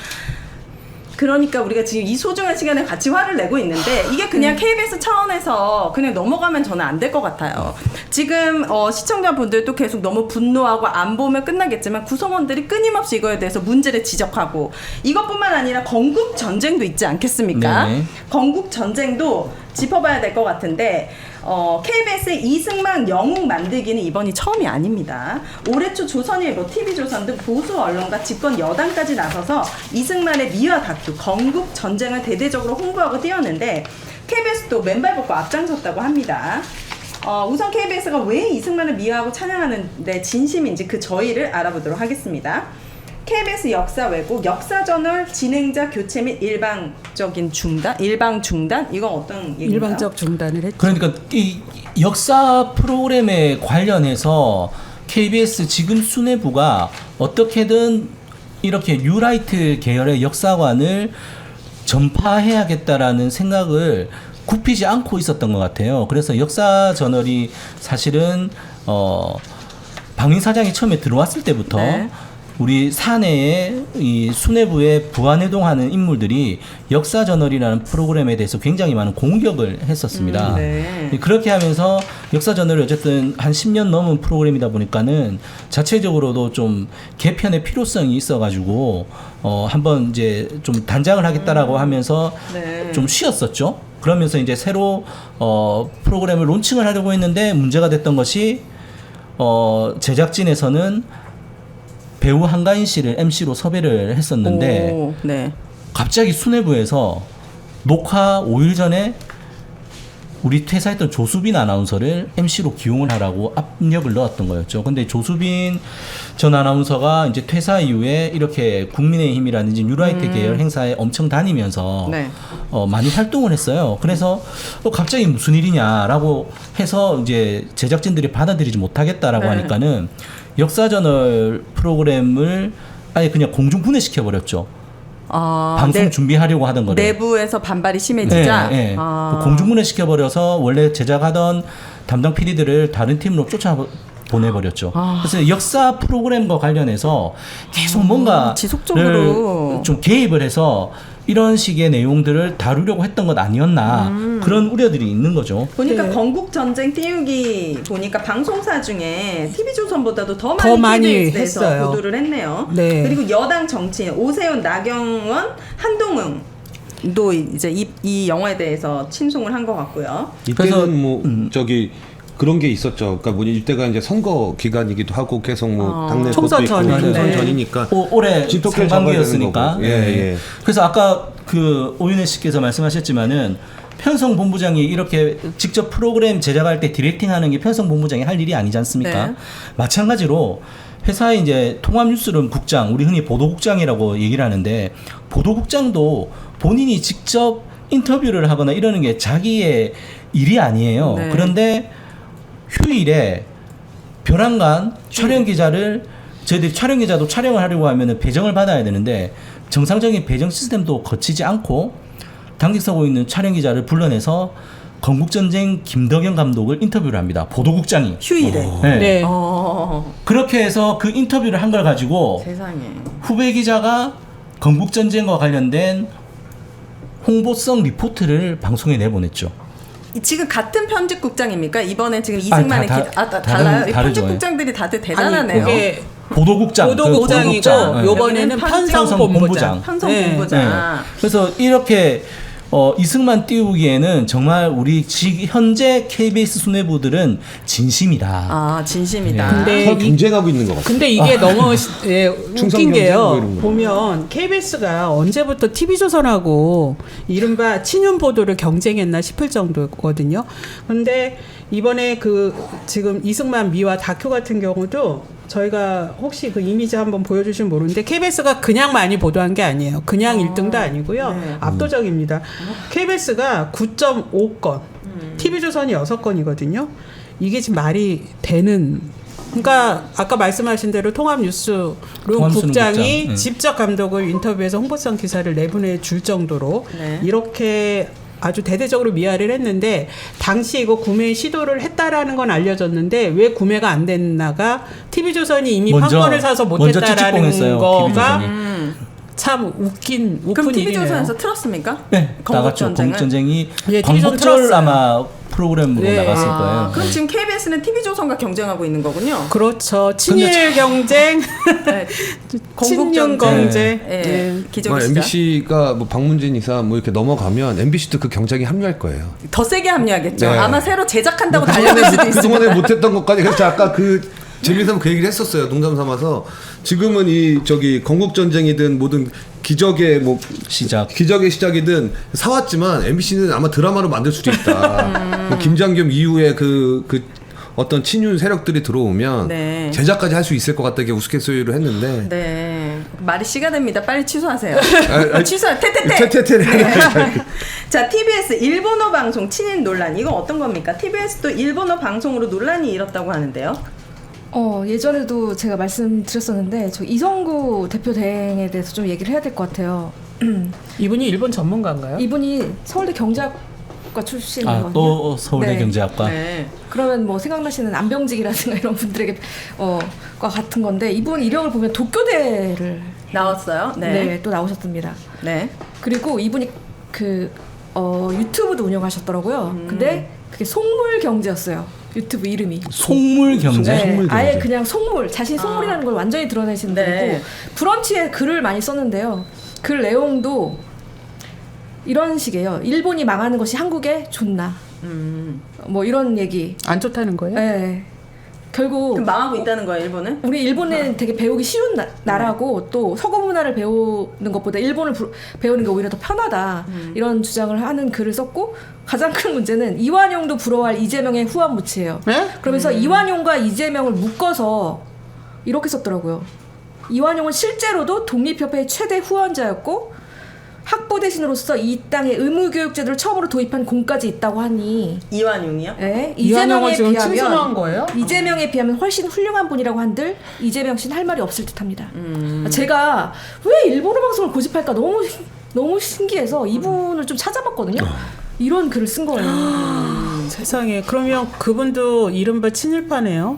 그러니까 우리가 지금 이 소중한 시간에 같이 화를 내고 있는데 이게 그냥 KBS 차원에서 그냥 넘어가면 저는 안 될 것 같아요. 지금 시청자분들도 계속 너무 분노하고 안 보면 끝나겠지만 구성원들이 끊임없이 이거에 대해서 문제를 지적하고, 이것뿐만 아니라 건국 전쟁도 있지 않겠습니까? 네네. 건국 전쟁도 짚어봐야 될 것 같은데 KBS의 이승만 영웅 만들기는 이번이 처음이 아닙니다. 올해 초 조선일보, TV조선 등 보수 언론과 집권 여당까지 나서서 이승만의 미화 다큐 건국 전쟁을 대대적으로 홍보하고 띄웠는데 KBS도 맨발 벗고 앞장섰다고 합니다. 우선 KBS가 왜 이승만을 미화하고 찬양하는데 진심인지 그 저희를 알아보도록 하겠습니다. KBS 역사 왜곡, 역사저널 진행자 교체 및 일방 중단? 이건 어떤 얘기인가요? 일방적 중단을 했죠. 그러니까 이 역사 프로그램에 관련해서 KBS 지금 수뇌부가 어떻게든 이렇게 뉴라이트 계열의 역사관을 전파해야겠다라는 생각을 굽히지 않고 있었던 것 같아요. 그래서 역사 저널이 사실은 박민 사장이 처음에 들어왔을 때부터 네. 우리 사내에 이 수뇌부에 부안해동하는 인물들이 역사 저널이라는 프로그램에 대해서 굉장히 많은 공격을 했었습니다. 네. 그렇게 하면서 역사 저널이 어쨌든 한 10년 넘은 프로그램이다 보니까는 자체적으로도 좀 개편의 필요성이 있어가지고 한번 이제 좀 단장을 하겠다라고 하면서 네. 좀 쉬었었죠. 그러면서 이제 새로 프로그램을 론칭을 하려고 했는데 문제가 됐던 것이 제작진에서는 배우 한가인 씨를 MC로 섭외를 했었는데 오, 네. 갑자기 수뇌부에서 녹화 5일 전에 우리 퇴사했던 조수빈 아나운서를 MC로 기용을 하라고 압력을 넣었던 거였죠. 근데 조수빈 전 아나운서가 이제 퇴사 이후에 이렇게 국민의힘이라든지 뉴라이트 계열 행사에 엄청 다니면서 네. 많이 활동을 했어요. 그래서 갑자기 무슨 일이냐라고 해서 이제 제작진들이 받아들이지 못하겠다라고 네. 하니까는 역사저널 프로그램을 아예 그냥 공중분해시켜 버렸죠. 방송 준비하려고 하던 거를 내부에서 반발이 심해지자 공중분해 시켜버려서 원래 제작하던 담당 PD들을 다른 팀으로 쫓아보내버렸죠. 그래서 역사 프로그램과 관련해서 계속 뭔가 지속적으로 좀 개입을 해서 이런 식의 내용들을 다루려고 했던 것 아니었나 그런 우려들이 있는 거죠. 보니까 건국 전쟁 띄우기 보니까 방송사 중에 TV조선보다도 더 더 많이 KBS에서 했어요. 보도를 했네요. 네. 그리고 여당 정치인 오세훈, 나경원, 한동훈도 이제 이 영화에 대해서 친송을 한 것 같고요. 이때는 뭐 저기 그런 게 있었죠. 그러니까 뭐 이때가 이제 선거 기간이기도 하고 계속 뭐 당내 총선 것도 있고 전이죠. 총선 네. 전이니까 올해 집토끼를 잡아야 되는 상반기였으니까. 거고. 예. 그래서 아까 그 오윤혜 씨께서 말씀하셨지만은 편성 본부장이 이렇게 직접 프로그램 제작할 때 디렉팅하는 게 편성 본부장이 할 일이 아니지 않습니까? 네. 마찬가지로 회사의 이제 통합뉴스룸 국장, 우리 흔히 보도국장이라고 얘기를 하는데 보도국장도 본인이 직접 인터뷰를 하거나 이러는 게 자기의 일이 아니에요. 네. 그런데 휴일에 벼랑간 촬영 기자를 저희들이 촬영 기자도 촬영을 하려고 하면은 배정을 받아야 되는데 정상적인 배정 시스템도 거치지 않고 당직 서고 있는 촬영 기자를 불러내서 건국전쟁 김덕영 감독을 인터뷰를 합니다. 보도국장이. 휴일에. 네. 네. 그렇게 해서 그 인터뷰를 한 걸 가지고 세상에. 후배 기자가 건국전쟁과 관련된 홍보성 리포트를 방송에 내보냈죠. 지금 같은 편집국장입니까? 이번에 지금 이승만의 달라요? 이 다르죠. 편집국장들이 다들 아니, 대단하네요. 그게 보도국장. 보도국장이고 네. 요번에는 편성본부장. 편성본부장. 네. 그래서 이렇게 이승만 띄우기에는 정말 우리 현재 KBS 수뇌부들은 진심이다. 아, 진심이다. 근데 서로 경쟁하고 있는 것 같아요. 근데 이게 너무 충성 웃긴 경쟁 게요. 뭐 이런 거. 보면 KBS가 언제부터 TV조선하고 이른바 친윤 보도를 경쟁했나 싶을 정도거든요. 근데 이번에 그 지금 이승만 미화 다큐 같은 경우도 저희가 혹시 그 이미지 한번 보여주시면 모르는데 KBS가 그냥 많이 보도한 게 아니에요. 그냥 1등도 아니고요. 네. 압도적입니다. KBS가 9.5건, TV조선이 6건이거든요. 이게 지금 말이 되는. 그러니까 아까 말씀하신 대로 통합뉴스룸 국장이 국장. 직접 감독을 인터뷰해서 홍보성 기사를 내보내 줄 정도로 네. 이렇게 아주 대대적으로 미화를 했는데 당시 이거 구매 시도를 했다라는 건 알려졌는데 왜 구매가 안 됐나가 TV조선이 이미 판권을 사서 못했다라는 찍찍봉했어요, 거가 TV조선이. 참 웃긴 그럼 일이네요. TV조선에서 틀었습니까? 네, 나갔죠. 건국전쟁을? 건국전쟁이 예, TV조선 광복절 틀었어요. 아마 프로그램으로 네. 나갔을 아, 거예요. 그럼 지금 KBS는 TV조선과 경쟁하고 있는 거군요. 그렇죠. 친일 경쟁, 네. 친윤 경쟁. 예. 예. 기적의 시작. MBC가 뭐 박문진 이사 뭐 이렇게 넘어가면 MBC도 그 경쟁에 합류할 거예요. 더 세게 합류하겠죠. 네. 아마 새로 제작한다고 달려들 수도 있습니다. 그동안에 못했던 것까지. 그래서 아까 그 재미삼아 그 얘기를 했었어요. 농담 삼아서 지금은 이 저기 건국전쟁이든 뭐든 기적의 뭐 기적의 시작이든 사왔지만 MBC는 아마 드라마로 만들 수도 있다. 뭐 김장겸 이후에 그 어떤 친윤 세력들이 들어오면 네. 제작까지 할 수 있을 것 같다. 이게 우스갯소리로 했는데. 네. 말이 씨가 됩니다. 빨리 취소하세요. 취소하. 테테테. 테테테. 자, TBS 일본어 방송 친인 논란. 이건 어떤 겁니까? TBS도 일본어 방송으로 논란이 일었다고 하는데요. 예전에도 제가 말씀드렸었는데 저 이성구 대표 대행에 대해서 좀 얘기를 해야 될 것 같아요. 이분이 일본 전문가인가요? 이분이 서울대 경제학과 출신이거든요. 또 서울대 네. 경제학과. 네. 그러면 뭐 생각나시는 안병직이라든가 이런 분들에게 과 같은 건데 이분 이력을 보면 도쿄대를 나왔어요. 네. 네, 또 나오셨습니다. 네. 그리고 이분이 유튜브도 운영하셨더라고요. 근데 그게 속물경제였어요. 유튜브 이름이. 속물경제. 네, 속물경제. 아예 그냥 속물, 자신 속물이라는 걸 완전히 드러내시는 분이고 네. 브런치에 글을 많이 썼는데요. 글 내용도 이런 식이에요. 일본이 망하는 것이 한국에 좋나. 뭐 이런 얘기. 안 좋다는 거예요? 네. 결국 그럼 망하고 있다는 거예요, 일본은? 우리 일본은 되게 배우기 쉬운 나라고 또 서구 문화를 배우는 것보다 일본을 배우는 게 오히려 더 편하다 이런 주장을 하는 글을 썼고 가장 큰 문제는 이완용도 부러워할 이재명의 후한무치예요. 네? 그러면서 이완용과 이재명을 묶어서 이렇게 썼더라고요. 이완용은 실제로도 독립협회의 최대 후원자였고 학부 대신으로서 이 땅에 의무교육제도를 처음으로 도입한 공까지 있다고 하니 이완용이요? 네, 이완용을 이재명에 지금 칭송한 비하면 거예요? 이재명에 비하면 훨씬 훌륭한 분이라고 한들 이재명 씨는 할 말이 없을 듯합니다. 제가 왜 일본어 방송을 고집할까 너무 신기해서 이분을 좀 찾아봤거든요. 이런 글을 쓴 거예요. 세상에. 그러면 그분도 이른바 친일파네요.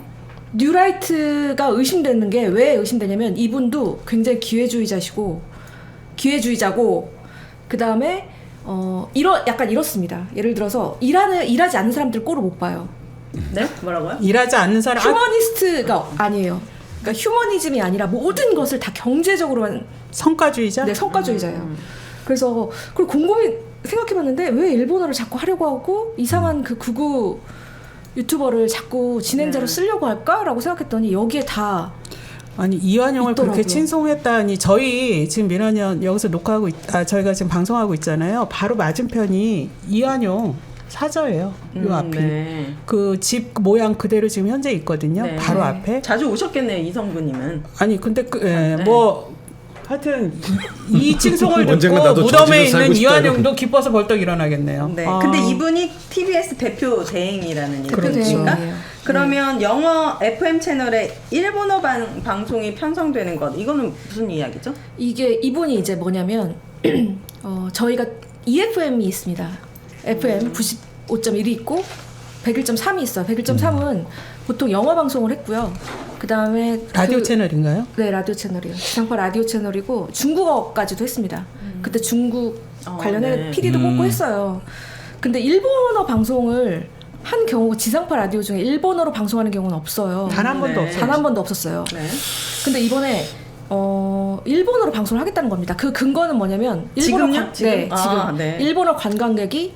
뉴라이트가 의심되는 게 왜 의심되냐면 이분도 굉장히 기회주의자고 그 다음에 약간 이렇습니다. 예를 들어서 일하지 않는 사람들 꼴을 못 봐요. 네? 뭐라고요? 일하지 않는 사람. 휴머니스트가 아니에요. 그러니까 휴머니즘이 아니라 모든 것을 다 경제적으로만 성과주의자? 네, 성과주의자예요. 그래서 그걸 곰곰이 생각해봤는데 왜 일본어를 자꾸 하려고 하고 이상한 그 극우 유튜버를 자꾸 진행자로 쓰려고 할까라고 생각했더니 여기에 다 아니 이완용을 있더라고요. 그렇게 칭송했다니 저희 지금 민원연 여기서 녹화하고 저희가 지금 방송하고 있잖아요. 바로 맞은편이 이완용 사저예요. 요 앞이. 네. 그 집 모양 그대로 지금 현재 있거든요. 네. 바로 앞에. 자주 오셨겠네요, 이성구님은. 아니 근데 네. 뭐 하여튼 이 칭송을 언젠가 듣고 나도 무덤에 저지로 살고 있는 싶다, 이완용도 기뻐서 벌떡 일어나겠네요. 네. 아. 근데 이분이 TBS 대표 대행이라는 그렇죠. 얘기입니까? 대행이에요. 그러면 영어 FM 채널에 일본어 방송이 편성되는 것 이거는 무슨 이야기죠? 이게 이분이 이제 뭐냐면 저희가 EFM이 있습니다. FM 95.1이 있고 101.3이 있어요. 101.3은 보통 영어 방송을 했고요. 그다음에 라디오 채널인가요? 네, 라디오 채널이요. 지상파 라디오 채널이고 중국어까지도 했습니다. 그때 중국 관련해 네. PD도 뽑고 했어요. 근데 일본어 방송을 한 경우가 지상파 라디오 중에 일본어로 방송하는 경우는 없어요. 단 한 번도 네. 없어요. 단 한 번도 없었어요. 네. 근데 이번에 일본어로 방송을 하겠다는 겁니다. 그 근거는 뭐냐면 일본어 지금요? 지금? 네, 지금 아, 네. 일본어 관광객이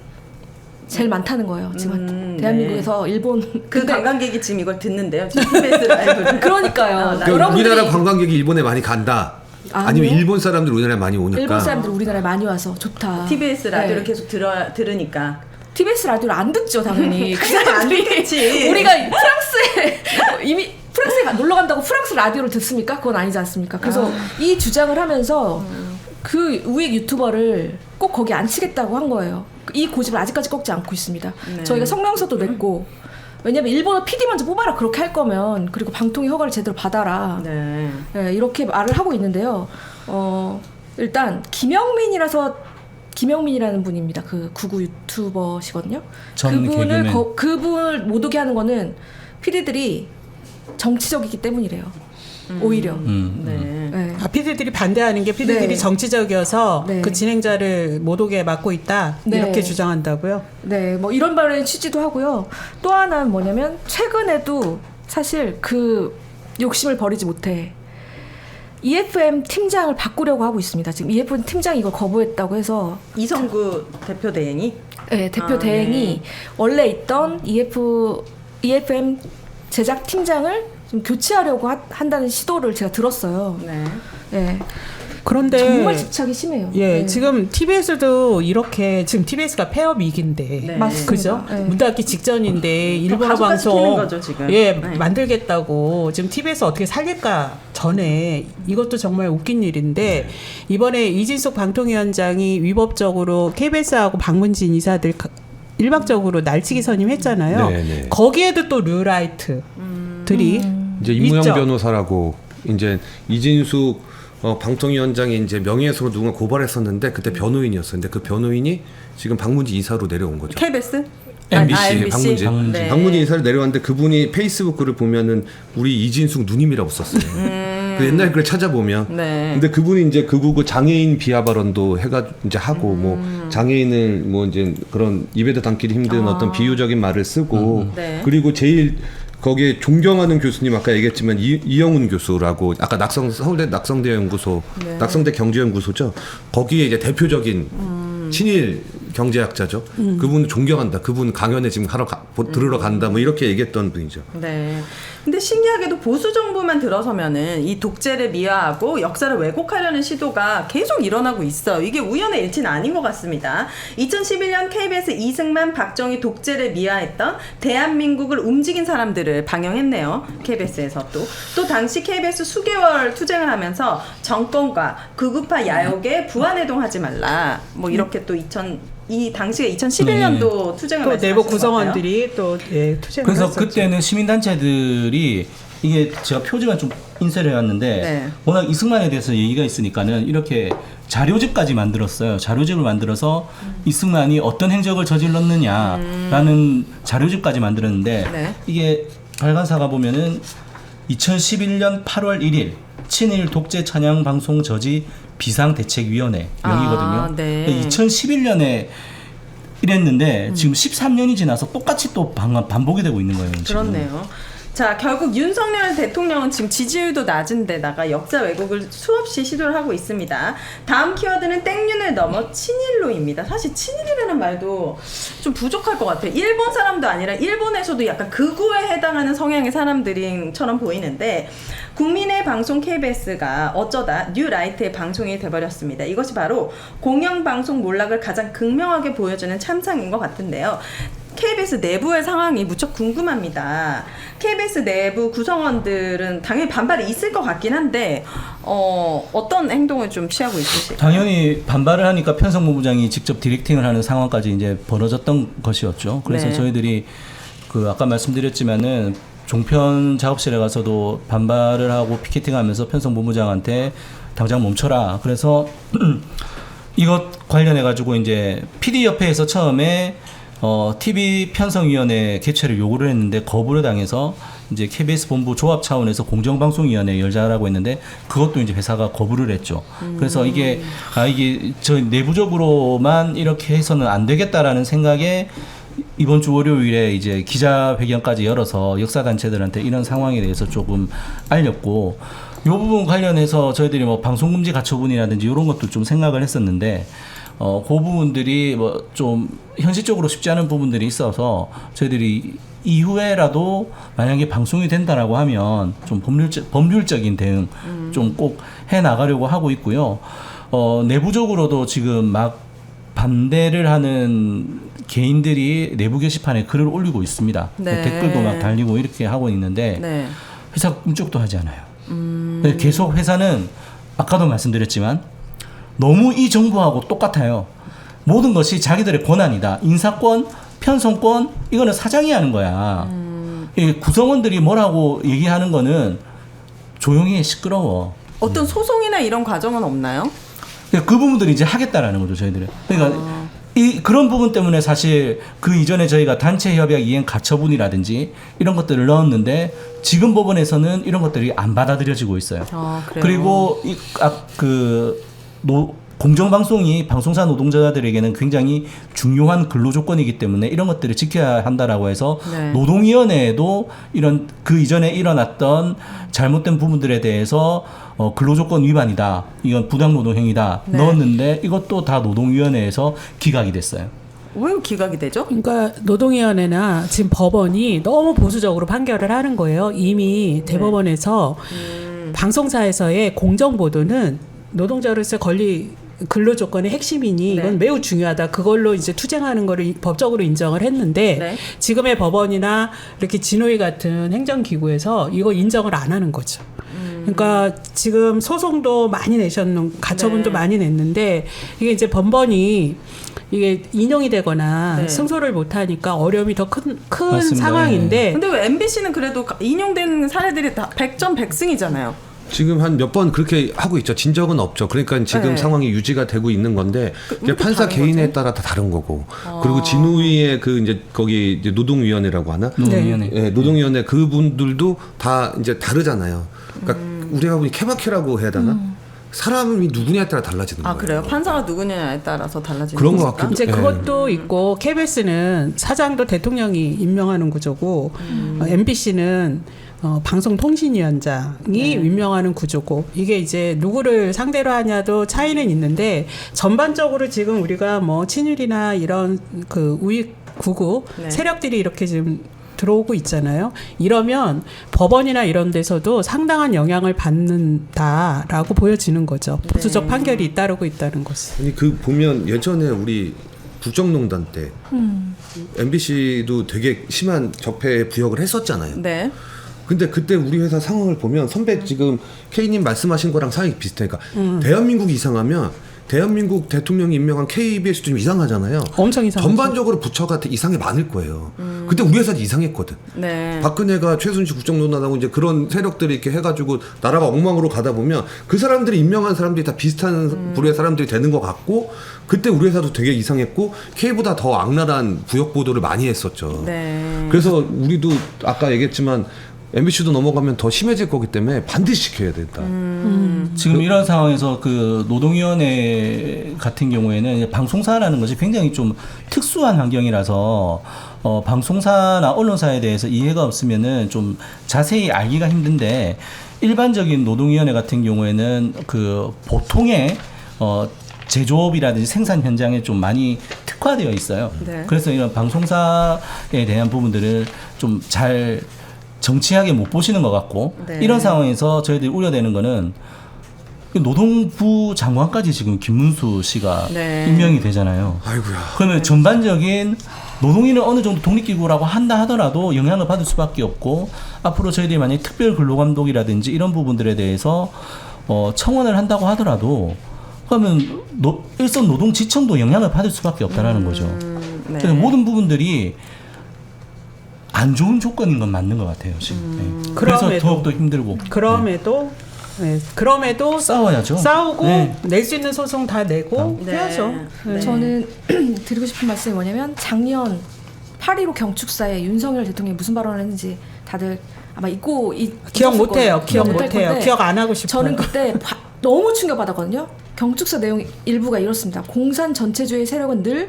제일 많다는 거예요. 지금 대한민국에서 일본 그 근데 관광객이 지금 이걸 듣는데요. 지금 TBS 라이브를. 그러니까요. 그러니까 우리나라 관광객이 일본에 많이 간다. 아니면 아니요. 일본 사람들 우리나라에 많이 오니까. 일본 사람들 우리나라에 많이 와서 좋다. TBS 라디오를 네. 계속 들으니까. TBS 라디오를 안 듣죠, 당연히. 그 안 사람들이 듣지. 우리가 프랑스에 이미 프랑스에 놀러 간다고 프랑스 라디오를 듣습니까? 그건 아니지 않습니까? 그래서 이 주장을 하면서 그 우익 유튜버를 꼭 거기 앉히겠다고 한 거예요. 이 고집을 아직까지 꺾지 않고 있습니다. 네. 저희가 성명서도 냈고 왜냐면 일본어 PD 먼저 뽑아라 그렇게 할 거면 그리고 방통위 허가를 제대로 받아라. 네. 네, 이렇게 말을 하고 있는데요. 일단 김영민이라는 분입니다. 그 구구 유튜버시거든요. 전 그분을 개그맨. 그분을 못 오게 하는 거는 PD들이 정치적이기 때문이래요. 오히려. 네. 네. 아, PD들이 반대하는 게 PD들이 네. 정치적이어서 네. 그 진행자를 못 오게 막고 있다 네. 이렇게 주장한다고요? 네, 뭐 이런 발언의 취지도 하고요. 또 하나는 뭐냐면 최근에도 사실 그 욕심을 버리지 못해 EFM 팀장을 바꾸려고 하고 있습니다. 지금 EFM 팀장이 이걸 거부했다고 해서 이성구 대표 대행이 네, 대표 아, 대행이 네. 원래 있던 EFM 제작 팀장을 좀 교체하려고 한다는 시도를 제가 들었어요. 네. 네. 그런데 정말 집착이 심해요. 예, 네. 지금 TBS도 이렇게 지금 TBS가 폐업 위기인데, 네. 맞습니다. 그죠? 네. 문 닫기 직전인데 일본어 가속화 시키는 방송 거죠, 지금. 예 네. 만들겠다고 지금 TBS 어떻게 살릴까 전에 이것도 정말 웃긴 일인데 이번에 이진숙 방통위원장이 위법적으로 KBS하고 박문진 이사들 일방적으로 날치기 선임했잖아요. 네, 네. 거기에도 또 류라이트들이 이제 임무영 있죠. 변호사라고 이제 이진숙 방통위원장이 이제 명예훼손으로 누군가 고발했었는데 그때 변호인이었어요. 근데 그 변호인이 지금 박문진 이사로 내려온 거죠. KBS? MBC, 박문진. 네. 박문진 이사를 내려왔는데 그분이 페이스북 글을 보면은 우리 이진숙 누님이라고 썼어요. 그 옛날 글을 찾아보면. 네. 근데 그분이 이제 그보고 장애인 비하 발언도 해가 이제 하고 뭐 장애인을 뭐 이제 그런 입에다 담기 힘든 어떤 비유적인 말을 쓰고 네. 그리고 제일 거기에 존경하는 교수님 아까 얘기했지만 이영훈 교수라고 아까 서울대 낙성대 연구소 네. 낙성대 경제연구소죠. 거기에 이제 대표적인 친일 경제학자죠. 그분 존경한다. 그분 강연에 지금 들으러 간다. 뭐 이렇게 얘기했던 분이죠. 네. 근데 신기하게도 보수 정부만 들어서면은 이 독재를 미화하고 역사를 왜곡하려는 시도가 계속 일어나고 있어요. 이게 우연의 일치는 아닌 것 같습니다. 2011년 KBS 이승만, 박정희 독재를 미화했던 대한민국을 움직인 사람들을 방영했네요. KBS에서 또 당시 KBS 수개월 투쟁을 하면서 정권과 극우파 야욕에 부안해동하지 말라. 뭐 이렇게 또 이 당시에 2011년도 투쟁을 또 내부 말씀하신 것 같아요. 구성원들이 또 예, 투쟁을 그래서 했었죠. 그때는 시민단체들이 이게 제가 표지만 좀 인쇄를 해왔는데 네. 워낙 이승만에 대해서 얘기가 있으니까는 이렇게 자료집까지 만들었어요. 자료집을 만들어서 이승만이 어떤 행적을 저질렀느냐라는 자료집까지 만들었는데 네. 이게 발간사가 보면은 2011년 8월 1일 친일 독재 찬양 방송 저지 비상대책위원회 명이거든요. 아, 네. 2011년에 이랬는데 지금 13년이 지나서 똑같이 또 반복이 되고 있는 거예요. 지금. 그렇네요. 자, 결국 윤석열 대통령은 지금 지지율도 낮은 데다가 역사 왜곡을 수없이 시도를 하고 있습니다. 다음 키워드는 땡윤을 넘어 친일로입니다. 사실 친일이라는 말도 좀 부족할 것 같아요. 일본 사람도 아니라 일본에서도 약간 극우에 해당하는 성향의 사람들처럼 보이는데 국민의 방송 KBS가 어쩌다 뉴라이트의 방송이 돼버렸습니다. 이것이 바로 공영방송 몰락을 가장 극명하게 보여주는 참상인 것 같은데요. KBS 내부의 상황이 무척 궁금합니다. KBS 내부 구성원들은 당연히 반발이 있을 것 같긴 한데 어떤 행동을 좀 취하고 있으실까요? 당연히 반발을 하니까 편성본부장이 직접 디렉팅을 하는 상황까지 이제 벌어졌던 것이었죠. 그래서 네. 저희들이 그 아까 말씀드렸지만은 종편 작업실에 가서도 반발을 하고 피켓팅하면서 편성본부장한테 당장 멈춰라. 그래서 이것 관련해 가지고 이제 PD 협회에서 처음에 TV 편성위원회 개최를 요구를 했는데 거부를 당해서 이제 KBS 본부 조합 차원에서 공정방송위원회 열자라고 했는데 그것도 이제 회사가 거부를 했죠. 그래서 이게 저 내부적으로만 이렇게 해서는 안 되겠다라는 생각에 이번 주 월요일에 이제 기자회견까지 열어서 역사단체들한테 이런 상황에 대해서 조금 알렸고, 이 부분 관련해서 저희들이 뭐 방송금지 가처분이라든지 이런 것도 좀 생각을 했었는데, 그 부분들이 뭐 좀 현실적으로 쉽지 않은 부분들이 있어서 저희들이 이후에라도 만약에 방송이 된다라고 하면 좀 법률적인 대응 좀 꼭 해 나가려고 하고 있고요. 내부적으로도 지금 막 반대를 하는 개인들이 내부 게시판에 글을 올리고 있습니다. 네. 댓글도 막 달리고 이렇게 하고 있는데 네. 회사 꿈쩍도 하지 않아요. 계속 회사는 아까도 말씀드렸지만 너무 이 정부하고 똑같아요. 모든 것이 자기들의 권한이다. 인사권, 편성권 이거는 사장이 하는 거야. 이 구성원들이 뭐라고 얘기하는 거는 조용히 해, 시끄러워. 어떤 소송이나 이런 과정은 없나요? 그 부분들이 이제 하겠다라는 거죠, 저희들은. 그러니까 그런 부분 때문에 사실 그 이전에 저희가 단체 협약 이행 가처분이라든지 이런 것들을 넣었는데 지금 법원에서는 이런 것들이 안 받아들여지고 있어요. 그래요? 그리고 공정방송이 방송사 노동자들에게는 굉장히 중요한 근로 조건이기 때문에 이런 것들을 지켜야 한다라고 해서 네. 노동위원회에도 이런 그 이전에 일어났던 잘못된 부분들에 대해서 근로조건 위반이다, 이건 부당노동행위다 네. 넣었는데 이것도 다 노동위원회에서 기각이 됐어요. 왜 기각이 되죠? 그러니까 노동위원회나 지금 법원이 너무 보수적으로 판결을 하는 거예요. 이미 대법원에서 방송사에서의 공정보도는 노동자로서의 권리 근로조건의 핵심이니 이건 네. 매우 중요하다. 그걸로 이제 투쟁하는 거를 법적으로 인정을 했는데 네. 지금의 법원이나 이렇게 진호위 같은 행정기구에서 이거 인정을 안 하는 거죠. 그러니까 지금 소송도 많이 내셨는, 가처분도 네. 많이 냈는데 이게 이제 번번이 이게 인용이 되거나 네. 승소를 못 하니까 어려움이 더 큰 맞습니다. 상황인데 근데 왜 MBC는 그래도 인용된 사례들이 다 100점 100승이잖아요. 지금 한 몇 번 그렇게 하고 있죠. 진 적은 없죠. 그러니까 지금 네. 상황이 유지가 되고 있는 건데 이제 판사 다른 개인에 거지? 따라 다 다른 거고. 그리고 진우위의 그 이제 거기 이제 노동위원회라고 하나? 노동위원회. 예, 노동위원회 그분들도 다 이제 다르잖아요. 그러니까 우리가 보니 케바케라고 해야 되나? 사람이 누구냐에 따라 달라지는 거예요. 그래요? 판사가 누구냐에 따라서 달라지는 그런 것 겁니까? 같기도 이제 네. 그것도 있고 KBS는 사장도 대통령이 임명하는 구조고 MBC는 방송통신위원장이 네. 임명하는 구조고 이게 이제 누구를 상대로 하냐도 차이는 있는데 전반적으로 지금 우리가 뭐 친일이나 이런 그 우익 구구 네. 세력들이 이렇게 지금 들어오고 있잖아요. 이러면 법원이나 이런 데서도 상당한 영향을 받는다라고 보여지는 거죠. 보수적 판결이 잇따르고 있다는 것이. 아니 그 보면 예전에 우리 국정농단 때 MBC도 되게 심한 적폐 부역을 했었잖아요. 네. 근데 그때 우리 회사 상황을 보면 선배 지금 K님 말씀하신 거랑 상황이 비슷하니까 대한민국이 이상하면 대한민국 대통령이 임명한 KBS도 좀 이상하잖아요. 엄청 이상하죠. 전반적으로 부처가 이상이 많을 거예요. 그때 우리 회사도 이상했거든. 네. 박근혜가 최순실 국정농단하고 이제 그런 세력들이 이렇게 해가지고 나라가 엉망으로 가다 보면 그 사람들이 임명한 사람들이 다 비슷한 부류의 사람들이 되는 것 같고 그때 우리 회사도 되게 이상했고 K보다 더 악랄한 부역 보도를 많이 했었죠. 네. 그래서 우리도 아까 얘기했지만 MBC도 넘어가면 더 심해질 거기 때문에 반드시 지켜야 된다. 지금 이런 상황에서 그 노동위원회 같은 경우에는 방송사라는 것이 굉장히 좀 특수한 환경이라서 방송사나 언론사에 대해서 이해가 없으면은 좀 자세히 알기가 힘든데 일반적인 노동위원회 같은 경우에는 그 보통의 제조업이라든지 생산 현장에 좀 많이 특화되어 있어요. 네. 그래서 이런 방송사에 대한 부분들을 좀 잘 정치하게 못 보시는 것 같고 네. 이런 상황에서 저희들이 우려되는 거는 노동부 장관까지 지금 김문수 씨가 네. 임명이 되잖아요. 아이고야. 그러면 전반적인 노동인을 어느 정도 독립기구라고 한다 하더라도 영향을 받을 수밖에 없고 앞으로 저희들이 만약에 특별 근로감독이라든지 이런 부분들에 대해서 청원을 한다고 하더라도 그러면 일선 노동지청도 영향을 받을 수밖에 없다라는 거죠. 네. 그래서 모든 부분들이 안 좋은 조건인 건 맞는 것 같아요 지금. 네. 그래서 그럼에도- 더욱더 힘들고. 그럼에도 싸워야죠. 싸우고 네. 낼 수 있는 소송 다 내고 네. 해야죠. 네. 저는 드리고 싶은 말씀이 뭐냐면 작년 8.15 경축사에 윤석열 대통령이 무슨 발언을 했는지 다들 아마 기억 잊었을 못해요. 거예요. 기억 못할 못해요. 건데 기억 안 하고 싶어요. 저는 그때 너무 충격받았거든요. 경축사 내용 일부가 이렇습니다. 공산 전체주의 세력은 늘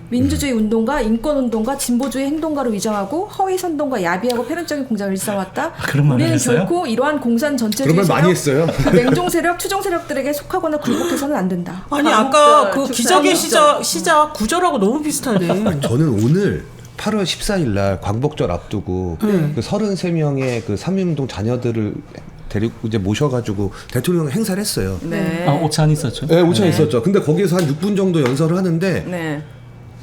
민주주의 운동가, 인권 운동가, 진보주의 행동가로 위장하고 허위 선동과 야비하고 패륜적인 공작을 일삼았다. 그런 말을 우리는 했어요? 결코 이러한 공산 전체주의 그런 말 많이 세력, 했어요. 그 냉종 세력, 추종 세력들에게 속하거나 굴복해서는 안 된다. 아니 광복절, 아까 그 축사, 기적의 광복절. 시작 구절하고 너무 비슷하네. 저는 오늘 8월 14일 날 광복절 앞두고 그 33명의 그 3.1운동 자녀들을 데리고 이제 모셔가지고 대통령 행사를 했어요. 네. 오찬 있었죠. 네, 오찬 있었죠. 근데 거기서 한 6분 정도 연설을 하는데 네.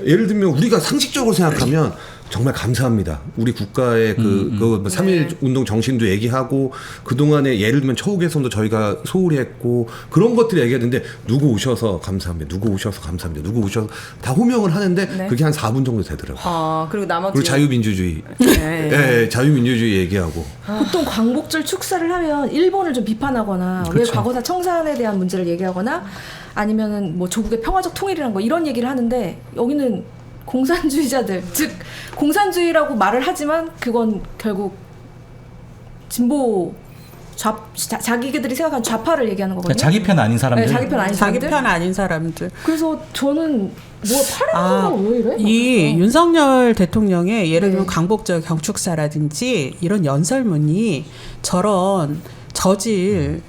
예를 들면 우리가 상식적으로 생각하면 정말 감사합니다. 우리 국가의 그 3.1 운동 정신도 얘기하고 그동안에 예를 들면 처우 개선도 저희가 소홀히 했고 그런 것들을 얘기했는데 누구 오셔서 감사합니다. 누구 오셔서 감사합니다. 누구 오셔서 다 호명을 하는데 네. 그게 한 4분 정도 되더라고요. 그리고 나머지 그리고 자유민주주의. 네. 예, 자유민주주의 얘기하고. 보통 광복절 축사를 하면 일본을 좀 비판하거나 왜 그렇죠. 과거사 청산에 대한 문제를 얘기하거나 아니면은 뭐 조국의 평화적 통일이란 거 이런 얘기를 하는데 여기는 공산주의자들 즉 공산주의라고 말을 하지만 그건 결국 진보 자기들이 생각하는 좌파를 얘기하는 거거든요. 자기 편 아닌 사람들. 네, 자기 편 아닌 자기 사람들. 편 아닌 사람들. 그래서 저는 뭐 팔아서 왜 이래? 이 윤석열 대통령의 예를 들면 네. 광복절 경축사라든지 이런 연설문이 저런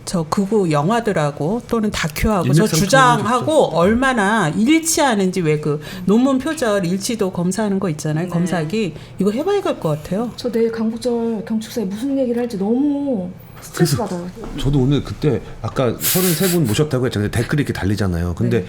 저 극우 영화들하고 또는 다큐하고 저 일맥상통하는 주장하고 얼마나 일치하는지 왜 그 논문 표절 일치도 검사하는 거 있잖아요. 네. 검사기 이거 해봐야 될 것 같아요. 저 내일 광복절 경축사에 무슨 얘기를 할지 너무 스트레스 받아요. 저도 오늘 그때 아까 33분 모셨다고 했잖아요. 댓글이 이렇게 달리잖아요. 근데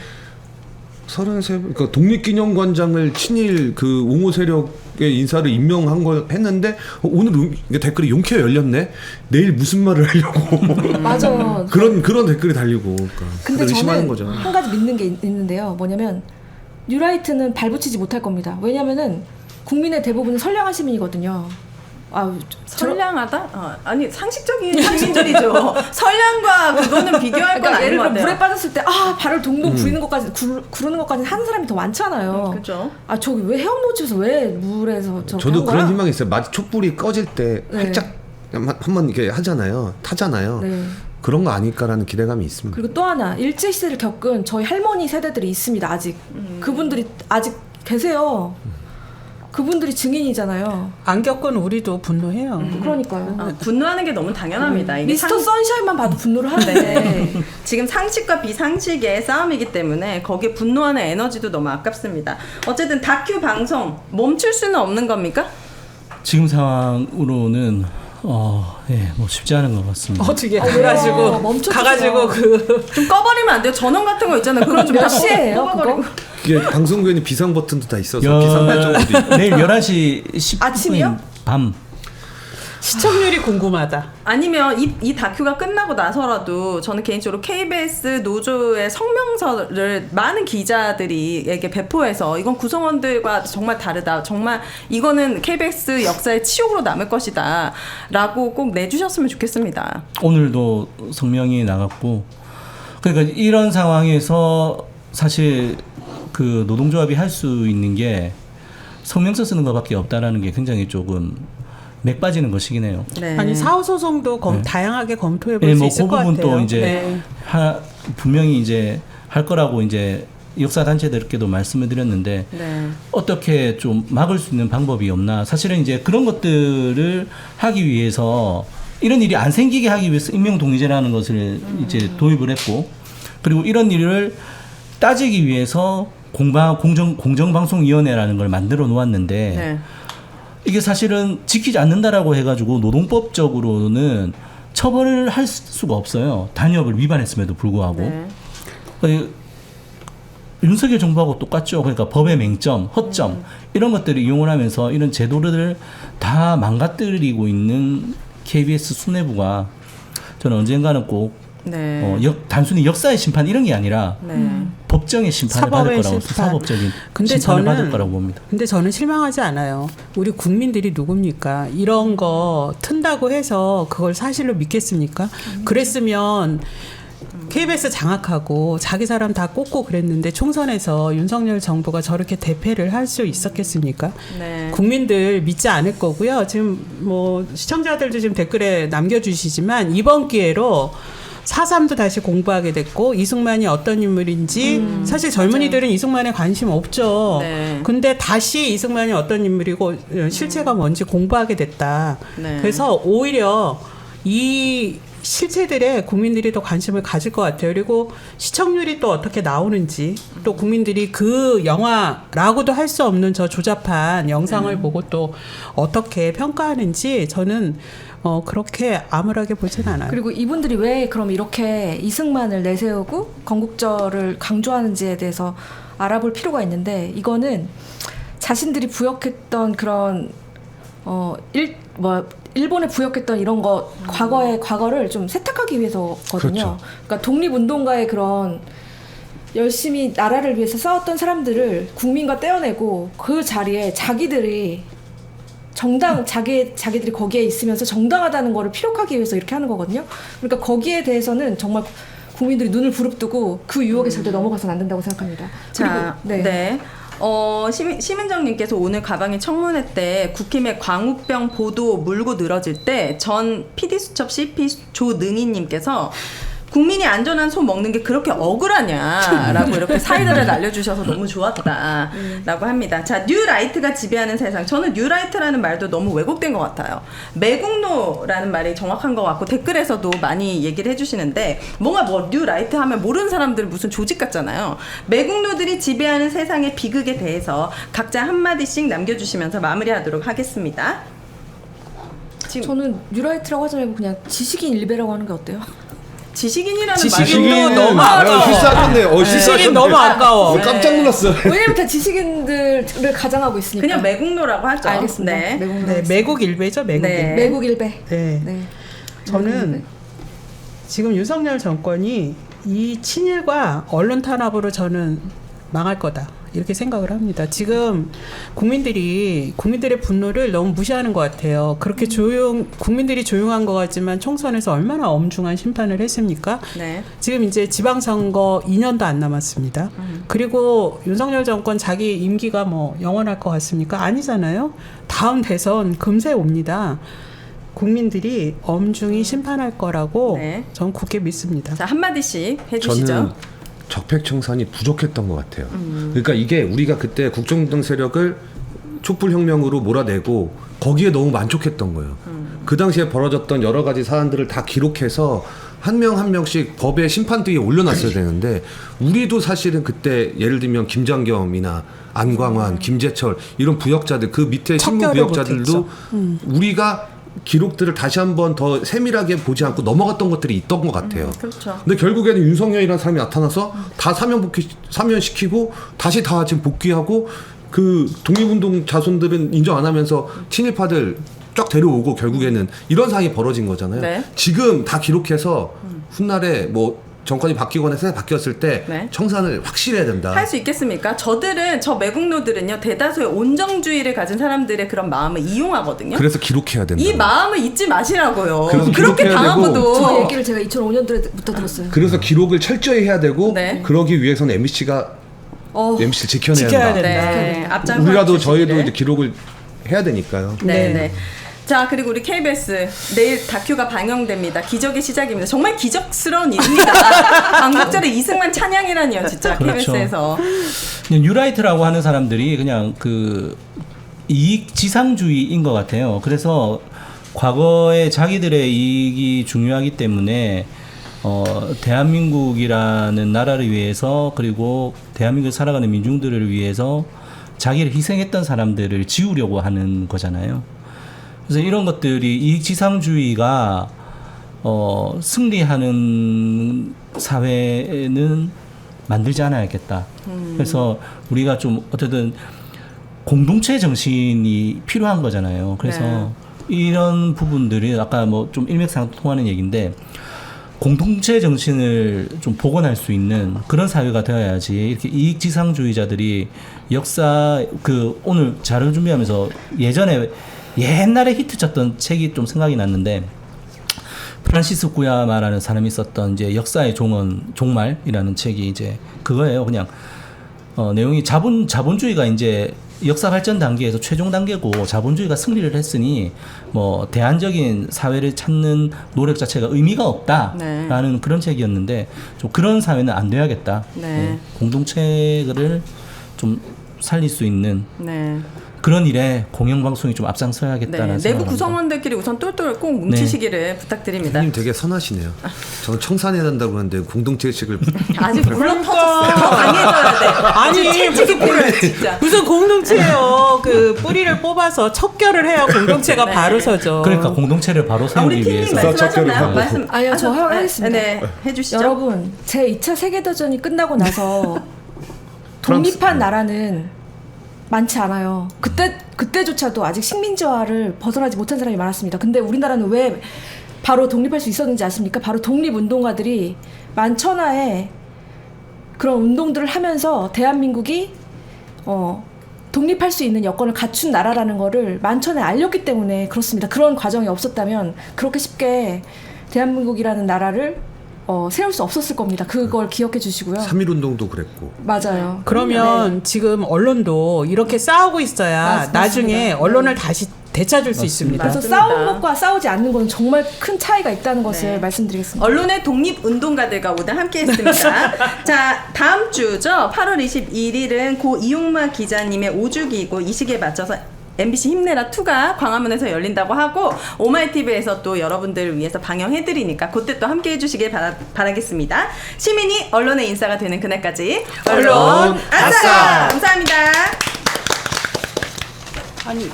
33, 그러니까 독립기념관장을 친일 그 옹호 세력의 인사를 임명한 걸 했는데 오늘 댓글이 용케 열렸네. 내일 무슨 말을 하려고. 맞아요. 그런 댓글이 달리고. 그러니까 근데 의심하는 저는 거죠. 한 가지 믿는 게 있는데요. 뭐냐면 뉴라이트는 발붙이지 못할 겁니다. 왜냐면은 국민의 대부분은 선량한 시민이거든요. 선량하다? 아니 상식적인 시민들이죠. 선량과 그거는 비교할 건 그러니까 아닌 예를 것 들어 같아요. 물에 빠졌을 때 발을 동동 구르는 것까지 구르는 것까지 하는 사람이 더 많잖아요. 그렇죠. 저기 왜 헤엄노치에서 왜 물에서 저기 저도 한 거야? 그런 희망이 있어요. 마치 촛불이 꺼질 때 네. 살짝 한번 이렇게 하잖아요. 타잖아요. 네. 그런 거 아닐까라는 기대감이 있습니다. 그리고 또 하나 일제 시대를 겪은 저희 할머니 세대들이 있습니다. 아직 그분들이 아직 계세요. 그분들이 증인이잖아요. 안 겪은 우리도 분노해요. 그러니까요. 분노하는 게 너무 당연합니다. 이게 미스터 선샤인만 봐도 분노를 하는데 지금 상식과 비상식의 싸움이기 때문에 거기에 분노하는 에너지도 너무 아깝습니다. 어쨌든 다큐 방송 멈출 수는 없는 겁니까? 지금 상황으로는 뭐 쉽지 않은 것 같습니다. 어떻게 왜요? 멈춰주세요. 가가지고 좀 꺼버리면 안 돼요? 전원 같은 거 있잖아요. 그런 좀 몇 시에요, 꺼버리고. 그거? 이게 방송국에는 비상 버튼도 다 있어서 비상 발전기도 있고. 내일 11시 10분 아침이요? 밤. 시청률이 궁금하다. 아니면 이 다큐가 끝나고 나서라도 저는 개인적으로 KBS 노조의 성명서를 많은 기자들이에게 배포해서 이건 구성원들과 정말 다르다. 정말 이거는 KBS 역사의 치욕으로 남을 것이다. 라고 꼭 내주셨으면 좋겠습니다. 오늘도 성명이 나갔고 그러니까 이런 상황에서 사실 그 노동조합이 할 수 있는 게 성명서 쓰는 것밖에 없다라는 게 굉장히 조금 맥 빠지는 것이긴 해요. 네. 아니 사후 소송도 다양하게 검토해 볼 네, 수 뭐 있을 그 것 같아요. 부분도 이제 네. 분명히 이제 할 거라고 이제 역사 단체들께도 말씀을 드렸는데 네. 어떻게 좀 막을 수 있는 방법이 없나? 사실은 이제 그런 것들을 하기 위해서 이런 일이 안 생기게 하기 위해서 임명동의제라는 것을 이제 도입을 했고 그리고 이런 일을 따지기 위해서 공정방송위원회라는 걸 만들어 놓았는데 네. 이게 사실은 지키지 않는다라고 해가지고 노동법적으로는 처벌을 할 수가 없어요. 단협을 위반했음에도 불구하고. 네. 윤석열 정부하고 똑같죠. 그러니까 법의 맹점, 허점 이런 것들을 이용을 하면서 이런 제도를 다 망가뜨리고 있는 KBS 수뇌부가 저는 언젠가는 꼭 네. 단순히 역사의 심판 이런 게 아니라 법정의 심판을 받을 거라고 사법적인 심판을 받을 거라고 봅니다. 근데 저는 실망하지 않아요. 우리 국민들이 누굽니까? 이런 거 튼다고 해서 그걸 사실로 믿겠습니까? 그랬으면 KBS 장악하고 자기 사람 다 꽂고 그랬는데 총선에서 윤석열 정부가 저렇게 대패를 할 수 있었겠습니까? 네. 국민들 믿지 않을 거고요. 지금 뭐 시청자들도 지금 댓글에 남겨주시지만 이번 기회로 4.3도 다시 공부하게 됐고 이승만이 어떤 인물인지 사실 젊은이들은 이승만에 관심 없죠. 네. 근데 다시 이승만이 어떤 인물이고 실체가 뭔지 공부하게 됐다. 네. 그래서 오히려 이 실체들에 국민들이 더 관심을 가질 것 같아요. 그리고 시청률이 또 어떻게 나오는지 또 국민들이 그 영화라고도 할 수 없는 저 조잡한 영상을 보고 또 어떻게 평가하는지 저는 그렇게 암울하게 보진 않아요. 그리고 이분들이 왜 그럼 이렇게 이승만을 내세우고 건국절을 강조하는지에 대해서 알아볼 필요가 있는데 이거는 자신들이 부역했던 그런 일본에 부역했던 이런 거 과거를 좀 세탁하기 위해서거든요. 그렇죠. 그러니까 독립운동가의 그런 열심히 나라를 위해서 싸웠던 사람들을 국민과 떼어내고 그 자리에 자기들이 자기들이 거기에 있으면서 정당하다는 거를 피력하기 위해서 이렇게 하는 거거든요. 그러니까 거기에 대해서는 정말 국민들이 눈을 부릅뜨고 그 유혹에 절대 넘어가서는 안 된다고 생각합니다. 자, 그리고, 네. 심은정님께서 오늘 가방이 청문회 때 국힘의 광우병 보도 물고 늘어질 때 전 PD수첩 CP 조능희님께서 국민이 안전한 소 먹는 게 그렇게 억울하냐라고 이렇게 사이다를 날려주셔서 너무 좋았다라고 합니다. 자, 뉴라이트가 지배하는 세상. 저는 뉴라이트라는 말도 너무 왜곡된 것 같아요. 매국노라는 말이 정확한 것 같고 댓글에서도 많이 얘기를 해주시는데 뭔가 뉴라이트 하면 모르는 사람들은 무슨 조직 같잖아요. 매국노들이 지배하는 세상의 비극에 대해서 각자 한마디씩 남겨주시면서 마무리하도록 하겠습니다. 저는 뉴라이트라고 하지 말고 그냥 지식인 일베라고 하는 게 어때요? 지식인이라는 지식인도 너무 아까워. 실수하셨네. 지식인 너무 아까워. 깜짝 놀랐어요. 왜냐면 다 지식인들을 가장하고 있으니까. 그냥 매국노라고 하죠. 알겠습니다. 네. 매국노. 네, 매국 일베죠, 매국 네. 일베. 매국 일베. 네. 네. 저는 지금 윤석열 정권이 이 친일과 언론 탄압으로 저는 망할 거다. 이렇게 생각을 합니다. 지금 국민들의 분노를 너무 무시하는 것 같아요. 그렇게 국민들이 조용한 것 같지만 총선에서 얼마나 엄중한 심판을 했습니까? 네. 지금 이제 지방선거 2년도 안 남았습니다. 그리고 윤석열 정권 자기 임기가 영원할 것 같습니까? 아니잖아요. 다음 대선 금세 옵니다. 국민들이 엄중히 심판할 거라고 네. 전 굳게 믿습니다. 자, 한마디씩 해주시죠. 저는 적폐청산이 부족했던 것 같아요. 그러니까 이게 우리가 그때 국정운동 세력을 촛불혁명으로 몰아내고 거기에 너무 만족했던 거예요. 그 당시에 벌어졌던 여러 가지 사안들을 다 기록해서 한 명 한 명씩 법의 심판대에 올려놨어야 되는데 우리도 사실은 그때 예를 들면 김장겸이나 안광환, 김재철 이런 부역자들 그 밑에 신문 부역자들도 우리가 기록들을 다시 한번 더 세밀하게 보지 않고 넘어갔던 것들이 있던 것 같아요. 그렇죠. 근데 결국에는 윤석열이라는 사람이 나타나서 다 사면시키고 다시 다 지금 복귀하고 그 독립운동 자손들은 인정 안 하면서 친일파들 쫙 데려오고 결국에는 이런 상황이 벌어진 거잖아요. 네. 지금 다 기록해서 훗날에 정권이 바뀌거나 세상이 바뀌었을 때 네. 청산을 확실히 해야 된다. 할 수 있겠습니까? 저 매국노들은요 대다수의 온정주의를 가진 사람들의 그런 마음을 이용하거든요. 그래서 기록해야 된다. 이 마음을 잊지 마시라고요. 그래서 그렇게 기록해야 당하고도 저 얘기를 제가 2005년도부터 들었어요. 그래서 기록을 철저히 해야 되고 네. 그러기 위해서는 MBC가 MBC를 지켜내야 지켜야 된다. 된다. 네, 앞장서 우리라도 주시기를. 저희도 이제 기록을 해야 되니까요. 네, 네. 네. 자, 그리고 우리 KBS 내일 다큐가 방영됩니다. 기적의 시작입니다. 정말 기적스러운 일입니다. 광복절에 이승만 찬양이라니요, 진짜 그렇죠. KBS에서. 뉴라이트라고 하는 사람들이 그냥 그 이익 지상주의인 것 같아요. 그래서 과거에 자기들의 이익이 중요하기 때문에 대한민국이라는 나라를 위해서 그리고 대한민국에 살아가는 민중들을 위해서 자기를 희생했던 사람들을 지우려고 하는 거잖아요. 그래서 이런 것들이 이익지상주의가 승리하는 사회는 만들지 않아야겠다. 그래서 우리가 좀 어쨌든 공동체 정신이 필요한 거잖아요. 그래서 이런 부분들이 아까 뭐 좀 일맥상통하는 얘기인데 공동체 정신을 좀 복원할 수 있는 그런 사회가 되어야지 이렇게 이익지상주의자들이 역사 오늘 자료 준비하면서 옛날에 히트쳤던 책이 좀 생각이 났는데 프란시스 구야마라는 사람이 썼던 이제 역사의 종말이라는 책이 이제 그거예요. 그냥 내용이 자본주의가 이제 역사 발전 단계에서 최종 단계고 자본주의가 승리를 했으니 뭐 대안적인 사회를 찾는 노력 자체가 의미가 없다라는 그런 책이었는데 좀 그런 사회는 안 돼야겠다. 공동체를 좀 살릴 수 있는 그런 일에 공영방송이 좀 앞장서야겠다는 생각을 내부 구성원들끼리 우선 똘똘 꼭 뭉치시기를 부탁드립니다. 선생님 되게 선하시네요. 저는 청산해야 된다고 하는데 공동체식을 아직 물론 터졌어요. 더 강해져야 돼. 아니 책이 필요해 진짜. 무슨 공동체예요. 그 뿌리를 뽑아서 척결을 해야 공동체가 바로 서죠. 그러니까 공동체를 바로 우리 세우기 팀님 위해서 말씀하셨나요? 말씀 아니요, 저 하겠습니다. 네, 해주시죠. 여러분, 제 2차 세계대전이 끝나고 나서 독립한 나라는 많지 않아요. 그때조차도 아직 식민지화를 벗어나지 못한 사람이 많았습니다. 근데 우리나라는 왜 바로 독립할 수 있었는지 아십니까? 바로 독립운동가들이 만천하에 그런 운동들을 하면서 대한민국이 독립할 수 있는 여건을 갖춘 나라라는 거를 만천에 알렸기 때문에 그렇습니다. 그런 과정이 없었다면 그렇게 쉽게 대한민국이라는 나라를 세울 수 없었을 겁니다. 그걸 기억해 주시고요. 3.1운동도 그랬고. 맞아요. 그러면 지금 언론도 이렇게 싸우고 있어야 나중에 언론을 다시 되찾을 수 있습니다. 그래서 싸우는 것과 싸우지 않는 건 정말 큰 차이가 있다는 것을 말씀드리겠습니다. 언론의 독립운동가들과 오늘 함께했습니다. 자, 다음 주죠. 8월 21일은 고 이용마 기자님의 5주기이고 이 시기에 맞춰서 MBC 힘내라 2가 광화문에서 열린다고 하고 오마이TV에서 또 여러분들을 위해서 방영해드리니까 그때 또 함께 해주시길 바라겠습니다. 시민이 언론의 인싸가 되는 그날까지 언론 아싸! 감사합니다. 아니